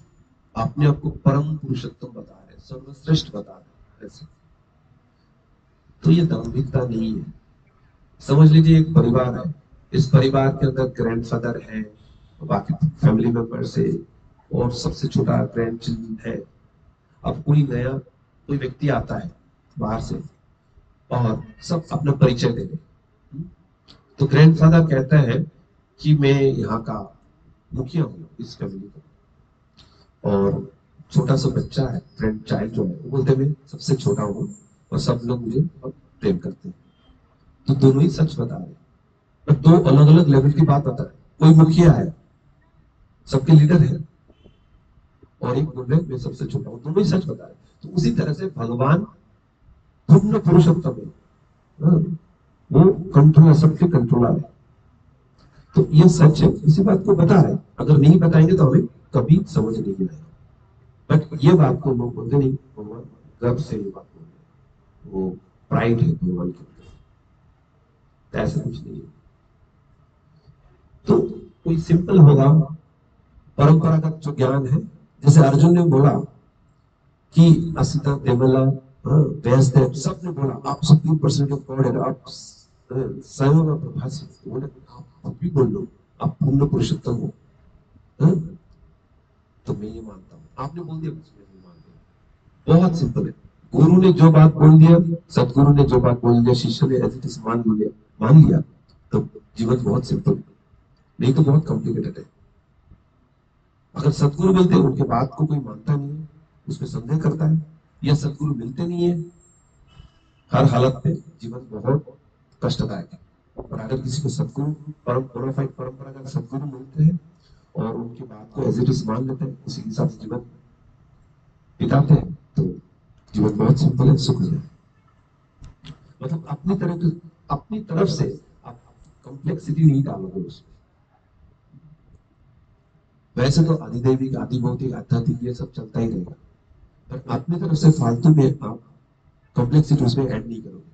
अपने आप को परम पुरुषोत्तम बता रहे, सर्वश्रेष्ठ बता रहे, ऐसे। तो ये धार्मिकता नहीं है। समझ लीजिए एक परिवार है, इस परिवार के अंदर ग्रैंडफादर है, बाकी फैमिली मेंबर्स है, और सबसे छोटा ग्रैंड चिल्ड्रन है। अब कोई व्यक्ति आता है बाहर से और सब अपना परिचय दे रहे। तो ग्रैंडफादर कहता है कि मैं यहाँ का मुखिया हूँ इस फैमिली का, और छोटा सा बच्चा है, फ्रेंड चाइल्ड जो है, वो बोलते मैं सबसे छोटा हूँ और सब लोग मुझे बहुत प्रेम करते हैं। तो दोनों ही सच बता रहे हैं, पर दो अलग अलग लेवल की बात बता रहे हैं। कोई मुखिया है, सबके लीडर है, और एक बोल रहे मैं सबसे छोटा हूँ, दोनों ही सच बता रहे हैं। तो उसी तरह से भगवान पूर्ण पुरुषोत्तम है, हाँ, वो कंट्रोलर, सबके कंट्रोलर है। तो ये सच है, इसी बात को बता रहे हैं। अगर नहीं बताएंगे तो हमें कभी समझ नहीं आएगा। बट ये बात को लोग बोलते नहीं, भगवान गर्व से ये बात बोलते हैं, वो प्राइड है भगवान के अंदर। तो ऐसा कुछ नहीं है। तो कोई सिंपल होगा, परंपरागत जो ज्ञान है, जैसे अर्जुन ने बोला कि असिता देवला, व्यासदेव सब ने बोला आप 70% ऑफ गॉड है, आप स्वयं में प्रभासी, बोले आप भी बोल लो आप पूर्ण पुरुषोत्तम हो। हाँ? तो मैं ये मानता हूँ, आपने बोल दिया कुछ मैं नहीं मानता। बहुत सिंपल है। गुरु ने जो बात बोल दिया, सदगुरु ने जो बात बोल दिया, शिष्य ने एज इट इज मान लिया, तो जीवन बहुत सिंपल है। नहीं तो बहुत कॉम्प्लिकेटेड है। अगर सदगुरु मिलते हैं, उनके बात को कोई मानता नहीं है, उसमें संदेह करता है, या सदगुरु मिलते नहीं है, हर हालत में जीवन बहुत कष्टदायक है। और अगर किसी को सदगुरु परंपरागत सदगुरु मिलते हैं और उनकी बात को एज इट इज मान लेते हैं, उसी हिसाब से जीवन बिताते हैं, तो जीवन बहुत सिंपल है, सुख है। मतलब अपनी तरफ से आप कॉम्प्लेक्सिटी नहीं डालोगे उसमें। वैसे तो आदिदैविक, आदिभौतिक, आध्यात्मिक ये सब चलता ही रहेगा, पर अपनी तरफ से फालतू में आप कॉम्प्लेक्सिटी उसमें ऐड नहीं करोगे,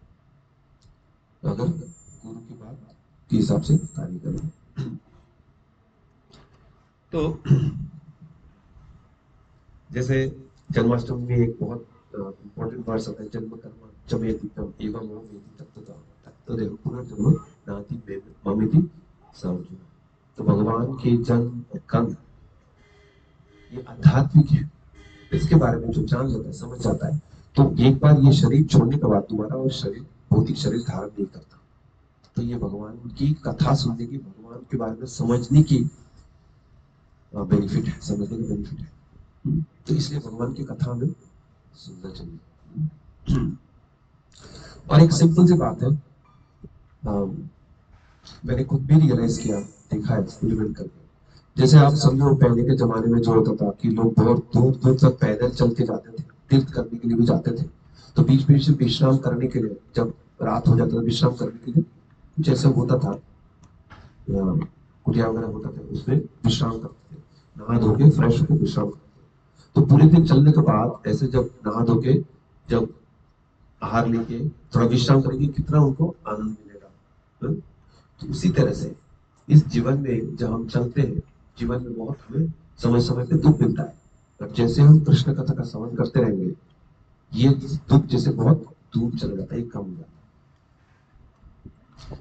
तो अगर गुरु की बात के हिसाब से कार्य करोगे। तो जैसे जन्माष्टमी में एक बहुत इंपॉर्टेंट वर्स आता है, जन्म कर्म चमेति तम एवं मोमेति तत्तदा तत्तदेव पुनर्जन्म नाति ममेति सर्वजन। तो भगवान के जन्म और कर्म ये आध्यात्मिक है। इसके बारे में जो जान लेता है, समझ जाता है, तो एक बार ये शरीर छोड़ने के बाद दोबारा वो शरीर, भौतिक शरीर धारण नहीं करता। तो ये भगवान की कथा सुनने की, भगवान के बारे में समझने की बेनिफिट है, समझने का बेनिफिट है। तो इसलिए भगवान की कथा में सुनना चाहिए। और एक सिंपल सी बात है, मैंने खुद भी रियलाइज किया, देखा, एक्सपेरिमेंट करके। जैसे आप समझो पहले के जमाने में जो होता था कि लोग बहुत दूर दूर तक पैदल चल के जाते थे, तीर्थ करने के लिए भी जाते थे। तो बीच बीच में विश्राम करने के लिए, जब रात हो जाता था, विश्राम करने के लिए कुछ ऐसा होता था, कुटिया वगैरह होता था, उसमें विश्राम करते थे, नहा धो के फ्रेश होकर विश्राम करते थे। तो पूरे दिन चलने के बाद ऐसे जब नहा धो के, जब आहार लेके थोड़ा विश्राम करेंगे, कितना उनको आनंद मिलेगा। तो उसी तरह से इस जीवन में जब हम चलते हैं, जीवन में बहुत हमें समय समय पे दुख मिलता है, और जैसे हम कृष्ण कथा का श्रवण करते रहेंगे, ये दुख जैसे बहुत दूर चला जाता है, कम हो जाता है।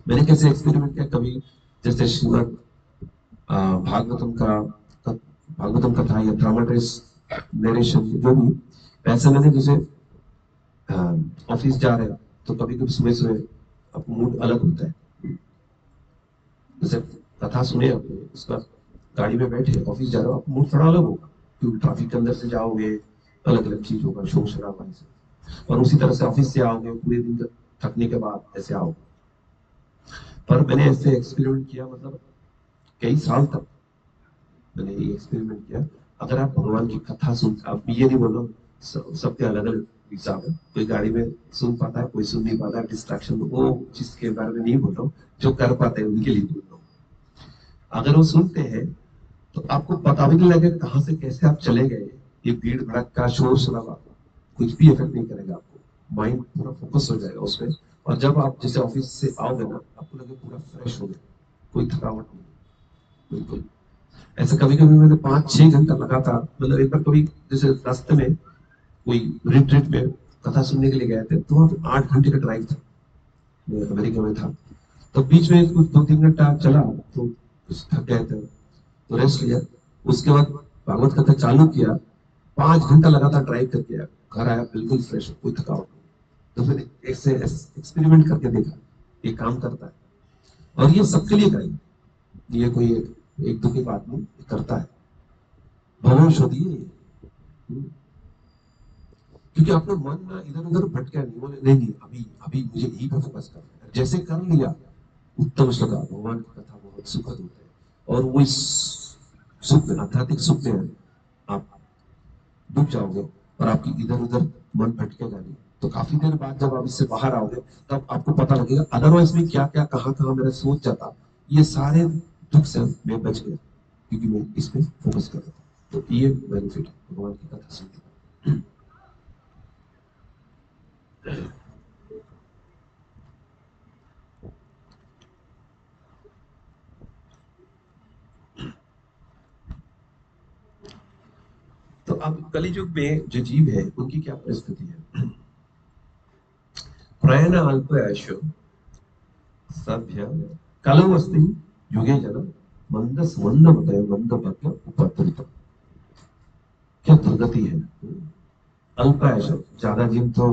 मैंने कैसे एक्सपेरिमेंट किया, कभी जैसे श्रीमद भागवतम कथा या ड्रामाटिस नरेशन जो भी, वैसे मैंने जैसे ऑफिस जा रहे हैं, तो कभी कभी सुबह सुबह मूड अलग होता है, जैसे कथा सुने आपने, उसका गाड़ी में बैठे ऑफिस जा रहे हो, आप मूड थोड़ा अलग होगा, क्योंकि ट्रैफिक के अंदर से जाओगे, अलग अलग चीज होगा, शोर शराबा से, और उसी तरह से ऑफिस से आओगे, पूरे दिन थकने के बाद ऐसे आओगे। पर मैंने ऐसे एक्सपेरिमेंट किया, मतलब कई साल तक मैंने ये एक्सपेरिमेंट किया। अगर आप भगवान की कथा सुन, आप ये नहीं बोलो, सबके अलग अलग हिसाब है, कोई गाड़ी में सुन पाता है, कोई सुन नहीं पाता, डिस्ट्रैक्शन, वो चीज के बारे में नहीं बोल रहा हूँ, जो कर पाते हैं उनके लिए बोल रहा हूँ। अगर वो सुनते हैं तो आपको पता भी नहीं लगेगा कहां से कैसे आप चले गए। ये भीड़ भड़का, शोर शराबा कुछ भी इफेक्ट नहीं करेगा आपको, माइंड पूरा फोकस हो जाएगा उसमें। और जब आप जैसे ऑफिस से आओगे ना, आपको लगे पूरा फ्रेश हो गया, कोई थकावट नहीं, बिल्कुल। ऐसे कभी कभी मैंने 5-6 घंटा लगातार, मतलब एक बार कभी जैसे रास्ते में कोई रिट्रीट में कथा सुनने के लिए गए थे, तो वहाँ पे 8 घंटे का ड्राइव था, मैं अमेरिका में था। तो बीच में कुछ 2-3 घंटा चला, तो कुछ थक गए थे, तो रेस्ट लिया। उसके बाद भागवत कथा चालू किया, 5 घंटा लगातार ड्राइव करके आया, घर आया बिल्कुल फ्रेश, कोई थकावट नहीं। तो फिर ऐसे एक्सपेरिमेंट करके देखा, ये काम करता है। और ये सबके लिए करेंगे, ये कोई एक दो की बात नहीं, ये करता है। भविष्य होती है ये। क्योंकि आपका मन ना इधर उधर भटका नहीं, बोले नहीं नहीं अभी अभी मुझे यही पे फोकस करना है, जैसे कर लिया उत्तम श्लोका। भगवान की कथा बहुत सुखद होते हैं, और वो इस सुख में, आध्यात्मिक सुख में आप डूब जाओगे, और आपकी इधर उधर मन भटकेगा नहीं। तो काफी देर बाद जब आप इससे बाहर आओगे, तब आपको पता लगेगा अदरवाइज में क्या क्या कहाँ कहाँ मेरा सोच जाता, ये सारे दुख से मैं बच गया, क्योंकि मैं इस पे फोकस कर रहा था। तो ये बेनिफिट भगवान की कथा सुनने का। तो अब कलियुग में जो जीव है उनकी क्या परिस्थिति है? प्रयाण अल्प आयुष्य सभ्य कलौ अस्ति युगे जन मंद मंद मत मंद भक्त उपद्रवित। क्या दुर्गति है। अल्प आयुष्य, ज्यादा जीव तो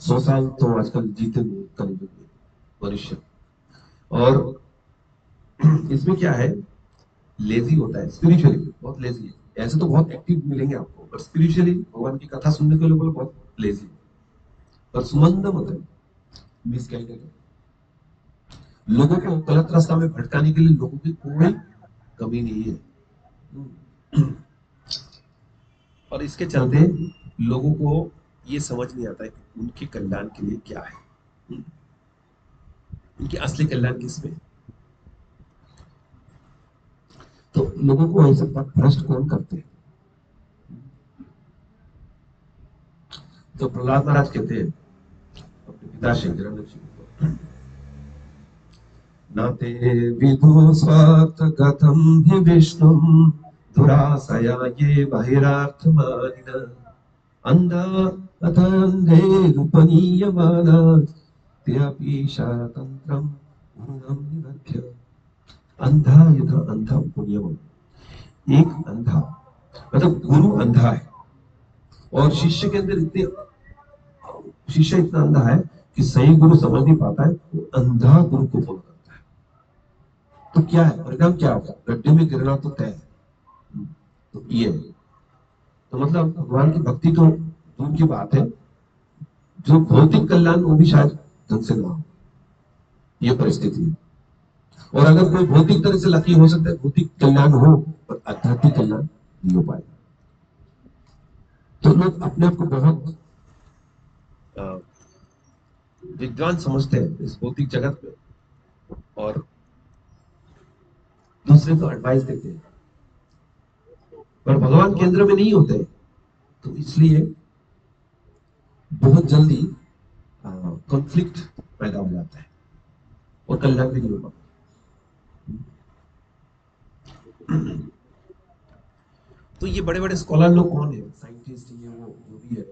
100 साल तो आजकल जीते नहीं कलियुग में मनुष्य। और इसमें क्या है, लेजी होता है, स्पिरिचुअली बहुत लेजी है। ऐसे तो बहुत एक्टिव मिलेंगे आपको, पर स्पिरिचुअली भगवान की कथा सुनने के लिए बहुत लेजी। और सुमंद मतलब मिसगाइडेड है, लोगों को गलत रास्ता में भटकाने के लिए लोगों की कोई कमी नहीं है। और इसके चलते लोगों को ये समझ नहीं आता है कि उनके कल्याण के लिए क्या है, उनकी असली कल्याण किसमें। तो लोगों को ऐसे भ्रष्ट कौन करते हैं? तो प्रहलाद महाराज कहते हैं अपने पिता श्री हिरण्यकशिपु को, न ते विदु स्वार्थ गतम हि विष्णुम दुराशया ये बहिरार्थमानिनः अंधा अथ अंधेरुपनीयमाना त्यपि शातंत्रम गुरुणं निबध्य। अंधा यथा अंधा उपनीयम, एक अंधा मतलब गुरु अंधा है, और शिष्य के अंदर इतने, शिष्य इतना अंधा है कि सही गुरु समझ नहीं पाता है, वो अंधा गुरु को फॉलो करता है। तो क्या है परिणाम, क्या होगा? गड्ढे में गिरना तो तय है। तो ये है। तो मतलब भगवान की भक्ति तो दूर की बात है, जो भौतिक कल्याण वो भी शायद ढंग से ना हो, ये परिस्थिति है। और अगर कोई भौतिक तरह से लकी हो सकता है, भौतिक कल्याण हो, पर आध्यात्मिक कल्याण नहीं हो पाएगा। तो लोग अपने आप को बहुत विद्वान समझते हैं इस भौतिक जगत में, और दूसरे को एडवाइस देते हैं, पर भगवान केंद्र में नहीं होते। तो इसलिए बहुत जल्दी कॉन्फ्लिक्ट पैदा हो जाता है, और कल्याण भी नहीं हो पाता। तो ये बड़े बड़े स्कॉलर लोग कौन है, साइंटिस्ट, ये वो जो भी है,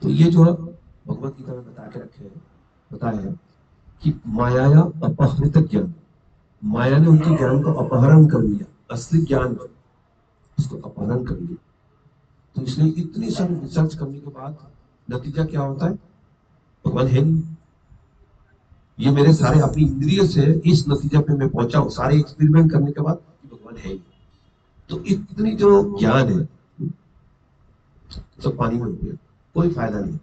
तो ये जो भगवत गीता में बता के रखे हैं, बताया है कि माया अपहृत ज्ञान, माया ने उनके ज्ञान को अपहरण कर लिया, असली ज्ञान उसको अपहरण कर लिया। तो इसलिए इतनी सारी रिसर्च करने के बाद नतीजा क्या होता है? भगवान है नहीं। ये मेरे सारे अपनी इंद्रिय से इस नतीजे पे मैं पहुंचा हूं, सारे एक्सपेरिमेंट करने के बाद कि भगवान है नहीं। तो इतनी जो ज्ञान है सब पानी में हो गया, कोई फायदा नहीं।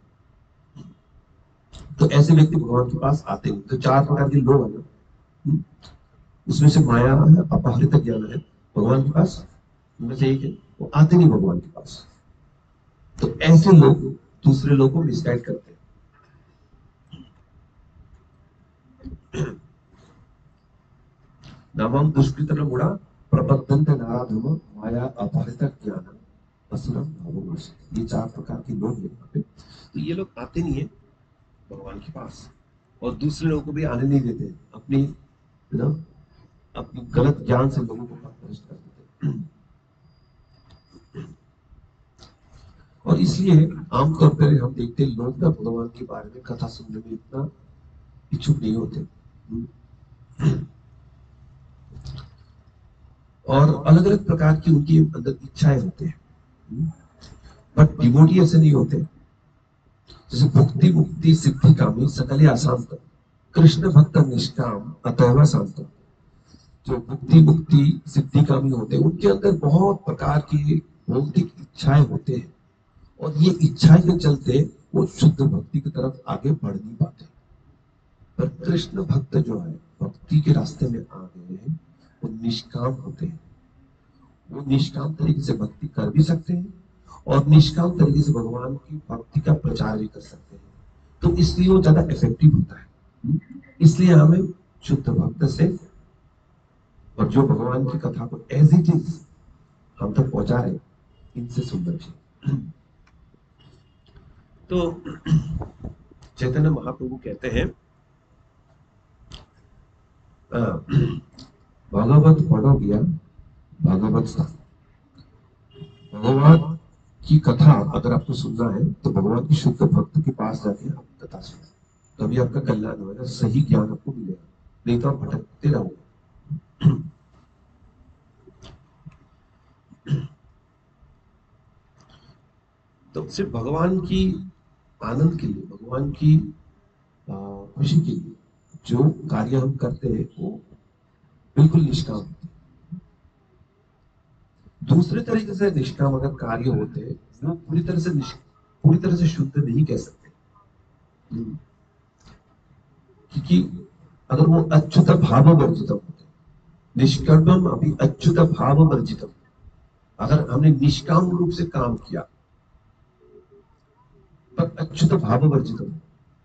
तो ऐसे व्यक्ति भगवान के पास आते नहीं। तो 4 प्रकार के लोग हैं ना, उसमें से माया है, अपहृत ज्ञान है, भगवान के पास उनमें से एक है, वो आते नहीं भगवान के पास। तो ऐसे लोग दूसरे लोगों को मिसगाइड करते हैं। नामम दुष्कृतम गुणा प्रबद्धन्ते नाराधम माया अपहृत ज्ञान असुरम भावोनाशि। ये 4 प्रकार के लोग हैं यहाँ पे। तो ये लोग आते नहीं है भगवान के पास, और दूसरे लोगों को भी आने नहीं देते, अपनी ना अपनी गलत ज्ञान से लोगों को भ्रष्ट कर देते। और इसलिए आमतौर पर हम देखते हैं लोग ना भगवान के बारे में कथा सुनने में इतना इच्छुक नहीं होते। और अलग अलग प्रकार की उनकी अंदर इच्छाएं होते हैं, बट डिवोटी ऐसे नहीं होते। जैसे भुक्ति मुक्ति सिद्धि कामी सकल अशांत, कृष्ण भक्त निष्काम अतएव शांत। जो भुक्ति मुक्ति सिद्धि कामी होते हैं उनके अंदर बहुत प्रकार की भौतिक इच्छाएं होते हैं, और ये इच्छाएं के चलते वो शुद्ध भक्ति की तरफ आगे बढ़ नहीं पाते। पर कृष्ण भक्त जो है भक्ति के रास्ते में आ गए हैं, वो निष्काम होते हैं। वो निष्काम तरीके से भक्ति कर भी सकते हैं और निष्काम तरीके से भगवान की भक्ति का प्रचार भी कर सकते हैं। तो इसलिए वो ज्यादा इफेक्टिव होता है। इसलिए हमें शुद्ध भक्त से और जो भगवान की कथा को एज इट इज हम तक पहुंचा रहे, इनसे सुनना चाहिए। तो चैतन्य महाप्रभु कहते हैं भागवत पढ़ो गया भागवत सा। भगवान की कथा अगर आपको सुनना है तो भगवान की शुद्ध भक्त के पास जाके आप कथा सुनो, तभी आपका कल्याण होगा, सही ज्ञान आपको मिलेगा, नहीं तो आप भटकते रहोगे। तो सिर्फ भगवान की आनंद के लिए, भगवान की खुशी के लिए जो कार्य हम करते हैं वो बिल्कुल निष्काम होते हैं। दूसरे तरीके से निष्काम अगर कार्य होते हैं वो पूरी तरह से शुद्ध नहीं कह सकते, क्योंकि अगर वो अच्युत भाव वर्जितम होते, निष्कर्मम अभी अच्युत भाव वर्जितम, अगर हमने निष्काम रूप से काम किया पर अच्युत भाव वर्जितम,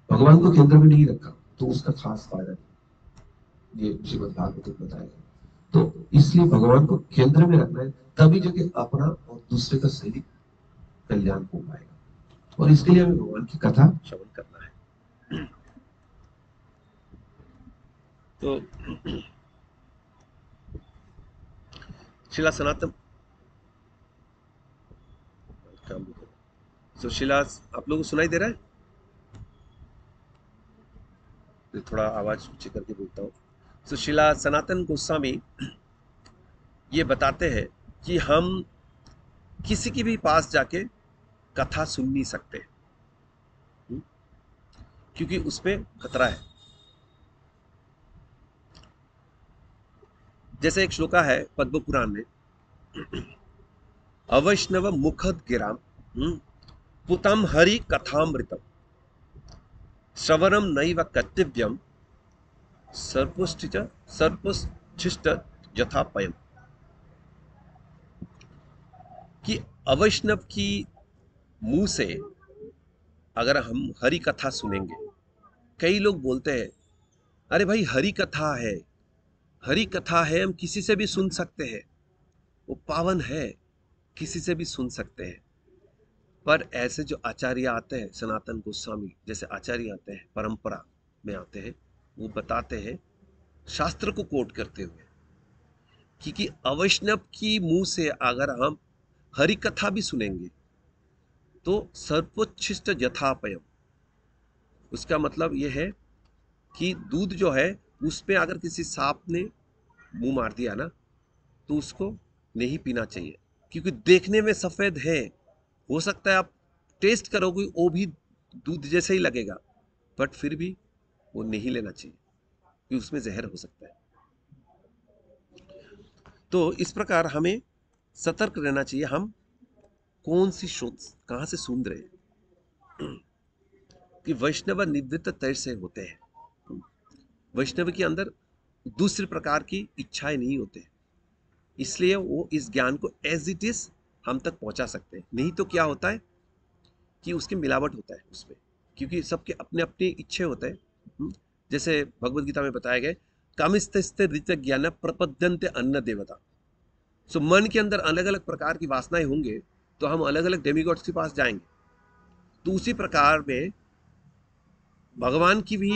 भगवान को केंद्र में नहीं रखा, तो उसका खास फायदा नहीं। ये श्रीमद् भागवत में बताएगा। तो इसलिए भगवान को केंद्र में रखना है, तभी जगह अपना और दूसरे का सही कल्याण हो पाएगा, और इसके लिए हमें भगवान की कथा श्रवण करना है। तो शिला सनातन तो शिला आप लोगों को सुनाई दे रहा है? तो थोड़ा आवाज ऊंची करके बोलता हूँ। तो शिला सनातन गोस्वामी ये बताते हैं कि हम किसी के भी पास जाके कथा सुन नहीं सकते, क्योंकि उसमें खतरा है। जैसे एक श्लोका है पद्म पुराण में, अवैष्णव मुखद गिराम पुतम हरि कथामृतम श्रवणम नैव कर्तव्यम सर्पोच्छिष्ट यथापयम। कि अवैष्णव की मुंह से अगर हम हरि कथा सुनेंगे, कई लोग बोलते हैं अरे भाई हरि कथा है, हरि कथा है, हम किसी से भी सुन सकते हैं, वो पावन है, किसी से भी सुन सकते हैं। पर ऐसे जो आचार्य आते हैं, सनातन गोस्वामी जैसे आचार्य आते हैं, परंपरा में आते हैं, वो बताते हैं शास्त्र को कोट करते हुए कि अवैष्णव की मुंह से अगर हम हरि कथा भी सुनेंगे तो सर्वोच्छिष्ट यथापयम। उसका मतलब यह है कि दूध जो है उसमें अगर किसी सांप ने मुंह मार दिया ना तो उसको नहीं पीना चाहिए, क्योंकि देखने में सफेद है, हो सकता है आप टेस्ट करोगे वो भी दूध जैसे ही लगेगा, बट फिर भी वो नहीं लेना चाहिए कि उसमें जहर हो सकता है। तो इस प्रकार हमें सतर्क रहना चाहिए, हम कौन सी शोध कहां से सुन रहे हैं। कि वैष्णव निवृत्त तय से होते हैं, वैष्णव के अंदर दूसरे प्रकार की इच्छाएं नहीं होते, इसलिए वो इस ज्ञान को एज इट इज हम तक पहुंचा सकते हैं। नहीं तो क्या होता है कि उसकी मिलावट होता है उसमें, क्योंकि सबके अपने अपने इच्छे होते हैं। जैसे भगवत गीता में बताया गया, कामिस्ते ऋत ज्ञान प्रपद्यन्ते अन्न देवता। सो मन के अंदर अलग अलग प्रकार की वासनाएं होंगे तो हम अलग अलग डेमिगॉड्स के पास जाएंगे। तो उसी प्रकार में भगवान की भी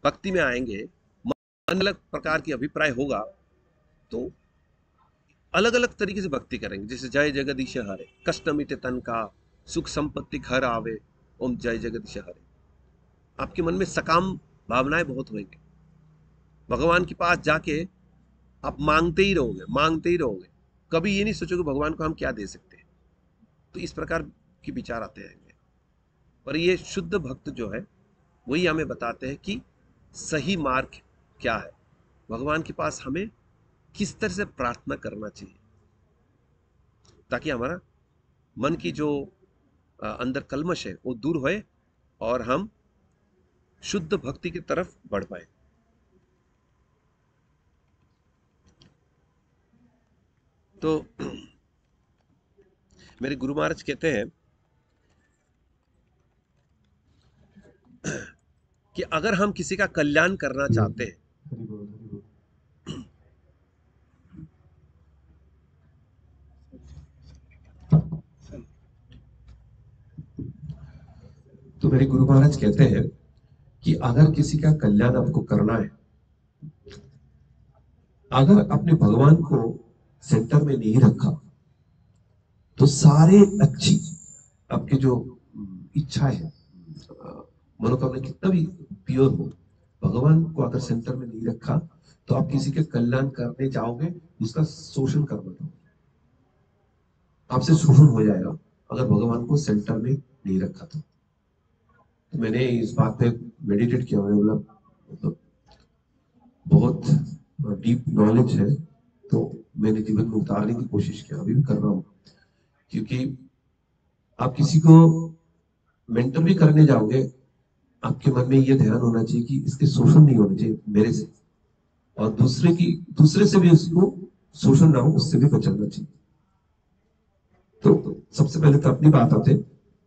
भक्ति में आएंगे, मन अलग प्रकार की अभिप्राय होगा तो अलग अलग तरीके से भक्ति करेंगे। जैसे जय जगदीश हरे, कष्ट मिटे तन का, सुख संपत्ति घर आवे, ओम जय जगदीश हरे। आपके मन में सकाम भावनाएं बहुत होंगे। भगवान के पास जाके आप मांगते ही रहोगे, मांगते ही रहोगे, कभी ये नहीं सोचोगे भगवान को हम क्या दे सकते हैं। तो इस प्रकार के विचार आते हैं। पर ये शुद्ध भक्त जो है वही हमें बताते हैं कि सही मार्ग क्या है, भगवान के पास हमें किस तरह से प्रार्थना करना चाहिए, ताकि हमारा मन की जो अंदर कल्मश है वो दूर होए और हम शुद्ध भक्ति की तरफ बढ़ पाए। तो मेरे गुरु महाराज कहते हैं कि अगर हम किसी का कल्याण करना चाहते हैं, तो मेरे गुरु महाराज कहते हैं कि अगर किसी का कल्याण आपको करना है, अगर अपने भगवान को सेंटर में नहीं रखा, तो सारे अच्छी आपकी जो इच्छा है, मनोकामना कितना भी प्योर हो, भगवान को अगर सेंटर में नहीं रखा तो आप किसी के कल्याण करने जाओगे, उसका शोषण करना चाहोगे, आपसे शोषण हो जाएगा अगर भगवान को सेंटर में नहीं रखा तो मैंने इस बात पे मेडिटेट किया, मैंने बोला मतलब बहुत डीप नॉलेज है, तो मैंने जीवन में उतारने की कोशिश किया, अभी भी कर रहा हूं। क्योंकि आप किसी को मेंटर भी करने जाओगे, आपके मन में ये ध्यान होना चाहिए कि इसके शोषण नहीं होना चाहिए मेरे से, और दूसरे से भी उसको शोषण ना हो, उससे भी बचना चाहिए। तो सबसे पहले तो अपनी बात आते,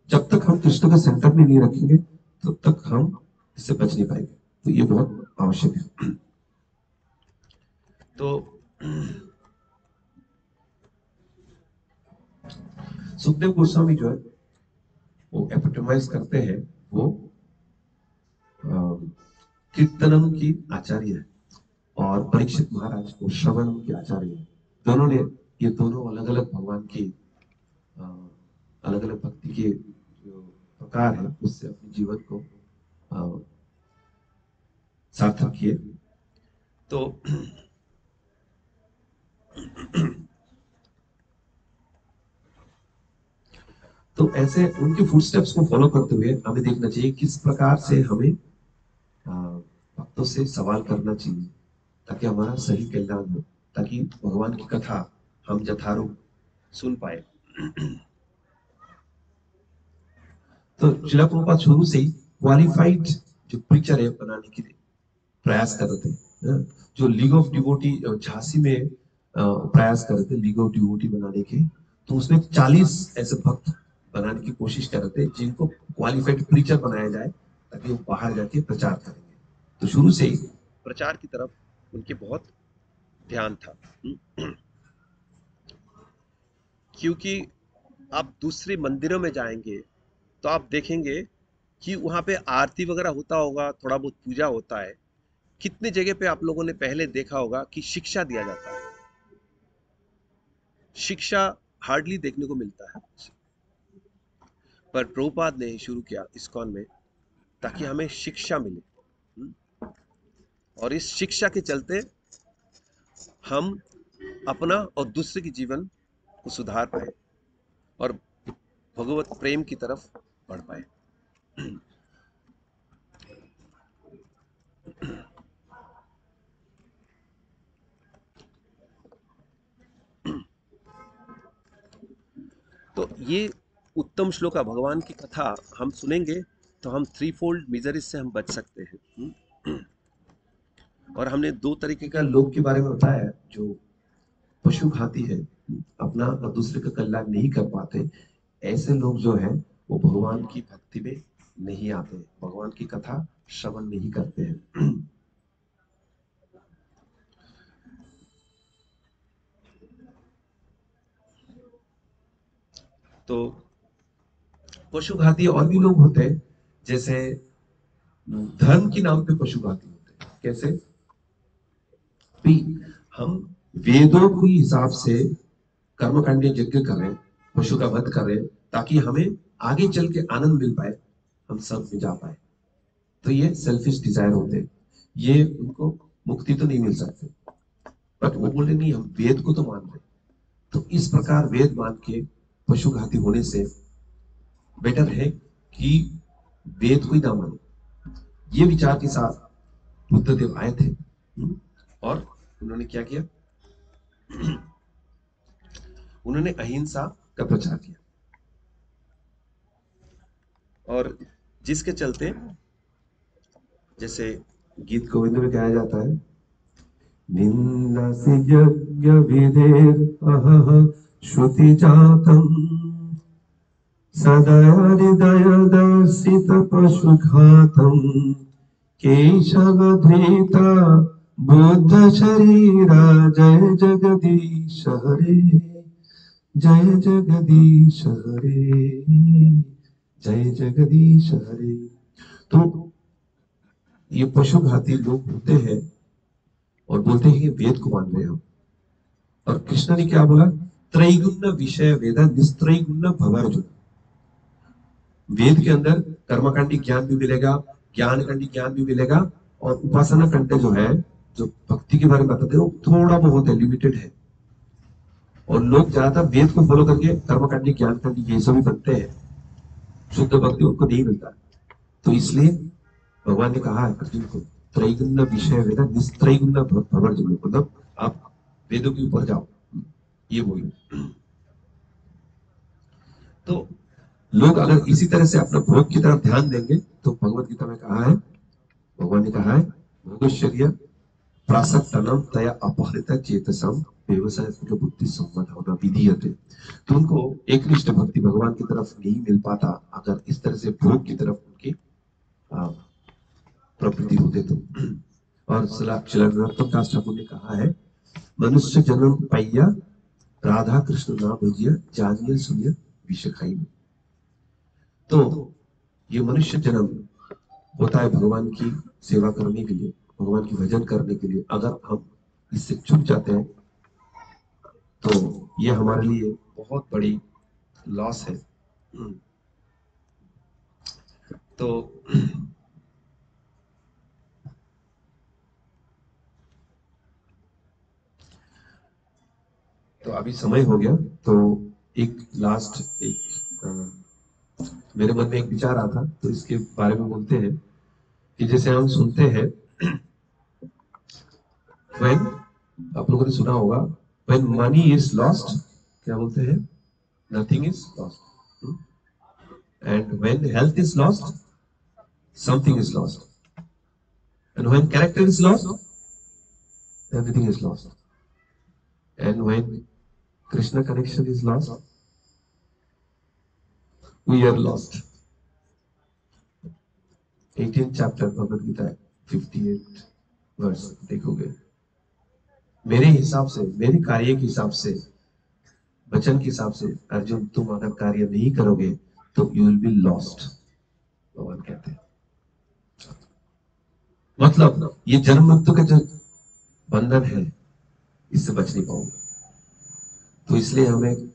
जब तक हम कृष्ण को सेंटर में नहीं रखेंगे तब तक हम इससे बच नहीं पाएंगे, तो ये बहुत आवश्यक है। तो सुखदेव गोस्वामी जो है वो एपिटोमाइज करते हैं, वो कीर्तनम की आचार्य है, और परीक्षित महाराज को श्रवण के आचार्य है। दोनों ने, ये दोनों अलग अलग भगवान की अलग अलग भक्ति के जो प्रकार है उससे अपने जीवन को सार्थक किए। तो ऐसे उनके फुटस्टेप्स को फॉलो करते हुए हमें देखना चाहिए किस प्रकार से हमें भक्तों से सवाल करना चाहिए ताकि हमारा सही कल्याण हो, ताकि भगवान की कथा हम यथारूप सुन पाए। तो श्रील प्रभुपाद शुरू से ही क्वालिफाइड जो प्रीचर है बनाने के लिए प्रयास कर रहे थे। जो लीग ऑफ डिवोटी झांसी में प्रयास कर रहे थे लीग ऑफ डिवोटी बनाने के, तो उसमें 40 ऐसे भक्त बनाने की कोशिश कर रहे थे जिनको क्वालिफाइड प्रीचर बनाया जाए ताकि वो बाहर जाके प्रचार करेंगे। तो शुरू से ही प्रचार की तरफ उनके बहुत ध्यान था। क्योंकि आप दूसरे मंदिरों में जाएंगे तो आप देखेंगे कि वहां पे आरती वगैरह होता होगा, थोड़ा बहुत पूजा होता है। कितने जगह पे आप लोगों ने पहले देखा होगा कि शिक्षा दिया जाता है, शिक्षा हार्डली देखने को मिलता है। पर प्रभुपाद ने शुरू किया इस्कॉन में ताकि हमें शिक्षा मिले, और इस शिक्षा के चलते हम अपना और दूसरे के जीवन को सुधार पाए और भगवत प्रेम की तरफ बढ़ पाए। तो ये उत्तम श्लोक है, भगवान की कथा हम सुनेंगे तो हम 3-fold मिजरीज से हम बच सकते हैं। और हमने 2 तरीके का लोग के बारे में बताया है, जो पशु खाती है, अपना और दूसरे का कल्याण नहीं कर पाते। ऐसे लोग जो है वो भगवान की भक्ति में नहीं आते, भगवान की कथा श्रवण नहीं करते हैं। तो पशुघाती और भी लोग होते हैं, जैसे धर्म के नाम पे पशुघाती होते हैं। कैसे भी हम वेदों के हिसाब से कर्मकांड यज्ञ कर रहे हैं, पशु का वध कर रहे हैं, ताकि हमें आगे चल के आनंद मिल पाए, हम सब में जा पाए। तो ये सेल्फिश डिजायर होते हैं, ये उनको मुक्ति तो नहीं मिल सकती, बट वो बोले नहीं हम वेद को तो मान रहे। तो इस प्रकार वेद मान के पशुघाती होने से बेटर है कि वेद को ही ना माने। ये विचार के साथ बुद्धदेव आए थे। और उन्होंने क्या किया? उन्होंने अहिंसा का प्रचार किया, और जिसके चलते जैसे गीत गोविंद में गाया जाता है, निंदा से यज्ञ विधेर अहह श्रुति जातम सदा हृदय दर्शित पशुघातम केशव धृता बुद्ध शरीरा जय जगदीश हरे जय जगदीश हरे जय जगदीश हरे। तो ये पशुघाती लोग होते हैं और बोलते हैं कि वेद को मान रहे हो। और कृष्ण ने क्या बोला? त्रैगुण्य विषय वेद निस्त्रैगुण्य भवार्जुन। वेद के अंदर कर्मकांडी ज्ञान भी मिलेगा, ज्ञानकांडी ज्ञान भी मिलेगा, और उपासना कांड जो है, जो भक्ति के बारे में बताते हैं, वो थोड़ा बहुत है, लिमिटेड है। और लोग ज्यादातर वेद को फॉलो करके कर्मकांडी ज्ञानकांडी ये सब भी बनते हैं, शुद्ध भक्ति उनको नहीं मिलता। तो इसलिए भगवान ने कहा है अर्जुन को, त्रैगुण्य विषय वेद निस्त्रैगुण्य भवार्जुन, मतलब आप वेदों के ऊपर जाओ, ये बोली। तो लोग अगर इसी तरह से अपना भोग की तरफ ध्यान देंगे तो भगवत गीता में कहा है, भगवान ने कहा है, भोगश्चर्य प्रासक्तनम तया अपहृत चेतसम व्यवसाय बुद्धि संपद होना विधीयते। तो उनको एकनिष्ठ भक्ति भगवान की तरफ नहीं मिल पाता अगर इस तरह से भोग की तरफ उनकी प्रवृत्ति होते तो। और दास ठाकुर ने कहा है, मनुष्य जन्म पैया राधा कृष्ण नाम भजिया जानिए सुनिए विषय खाई में। तो ये मनुष्य जन्म होता है भगवान की सेवा करने के लिए, भगवान की भजन करने के लिए। अगर हम इससे चूक जाते हैं तो ये हमारे लिए बहुत बड़ी लॉस है। तो अभी समय हो गया, तो एक लास्ट मेरे मन में एक विचार आता था, तो इसके बारे में बोलते हैं कि जैसे हम सुनते हैं, when, आप लोगों ने सुना होगा, when money is lost, क्या बोलते हैं? Nothing is lost. And when health is lost, something is lost. And when character is lost, everything is lost. And when Krishna connection is lost, we are lost. 18th chapter Bhagavad Gita 58 verse देखोगे, मेरे हिसाब से, मेरे कार्य के हिसाब से, वचन के हिसाब से अर्जुन तुम अगर कार्य नहीं करोगे तो यू विल बी लॉस्ट, भगवान कहते हैं। मतलब ये जन्म मृत्यु का जो बंधन है, इससे बच नहीं पाओगे। तो इसलिए हमें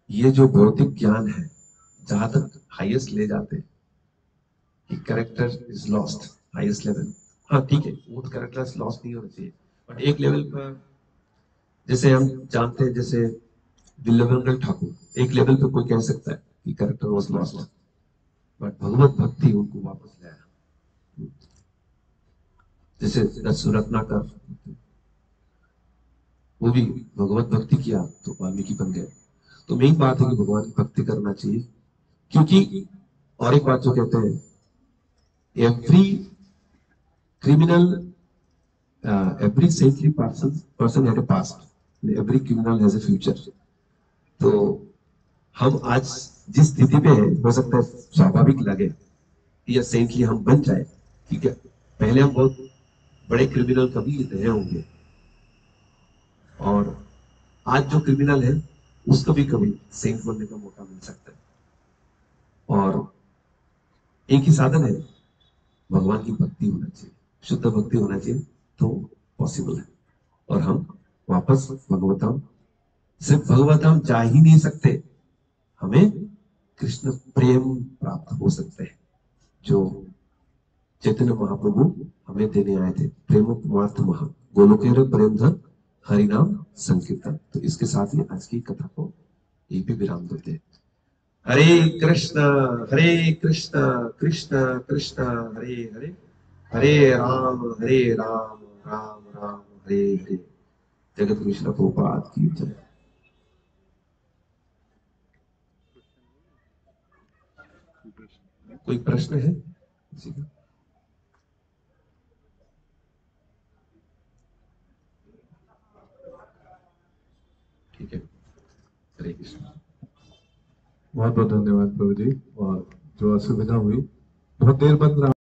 ये जो भौतिक ज्ञान है, जहां तक हाईएस्ट ले जाते हैं कि character is lost, highest level, हाँ ठीक है, वो कैरेक्टर लॉस्ट नहीं होना चाहिए, बट एक लेवल पर, जैसे हम जानते हैं, जैसे विल्लभंगल ठाकुर, एक लेवल पे कोई कह सकता है कि कैरेक्टर वाज लॉस्ट, बट भगवत भक्ति उनको वापस लाया। जैसे सुरत्नाकर, वो भी भगवत भक्ति किया तो वाल्मीकि बन गए। तो मेन बात है कि भगवान की भक्ति करना चाहिए, क्योंकि और एक बात जो कहते हैं, every criminal, every saintly person had a past, every criminal has a future. तो हम आज जिस स्थिति पे है, हो सकता है स्वाभाविक लगे या सेंटली हम बन जाए, ठीक है, पहले हम बहुत बड़े क्रिमिनल कभी रहे होंगे, और आज जो क्रिमिनल है उसको भी कभी सेंट बनने का मौका मिल सकता है। और एक ही साधन है, भगवान की भक्ति होना चाहिए, शुद्ध भक्ति होना चाहिए, तो पॉसिबल है। और हम वापस भगवताम, सिर्फ भगवताम जा ही नहीं सकते, हमें कृष्ण प्रेम प्राप्त हो सकते हैं, जो चैतन्य महाप्रभु हमें देने आए थे। प्रेम कुमार्थ महा गोलोकेर प्रेम धन हरिनाम संकीर्तन। तो इसके साथ ही आज की कथा को यहीं पे विराम देते हैं। हरे कृष्ण कृष्ण कृष्ण हरे हरे, हरे राम राम राम हरे हरे। जगत गुरु श्रील प्रभुपाद की जय। कोई प्रश्न है किसी का? ठीक है, हरे कृष्ण। बहुत बहुत धन्यवाद प्रभु जी। और जो असुविधा हुई, बहुत देर बंद रहा।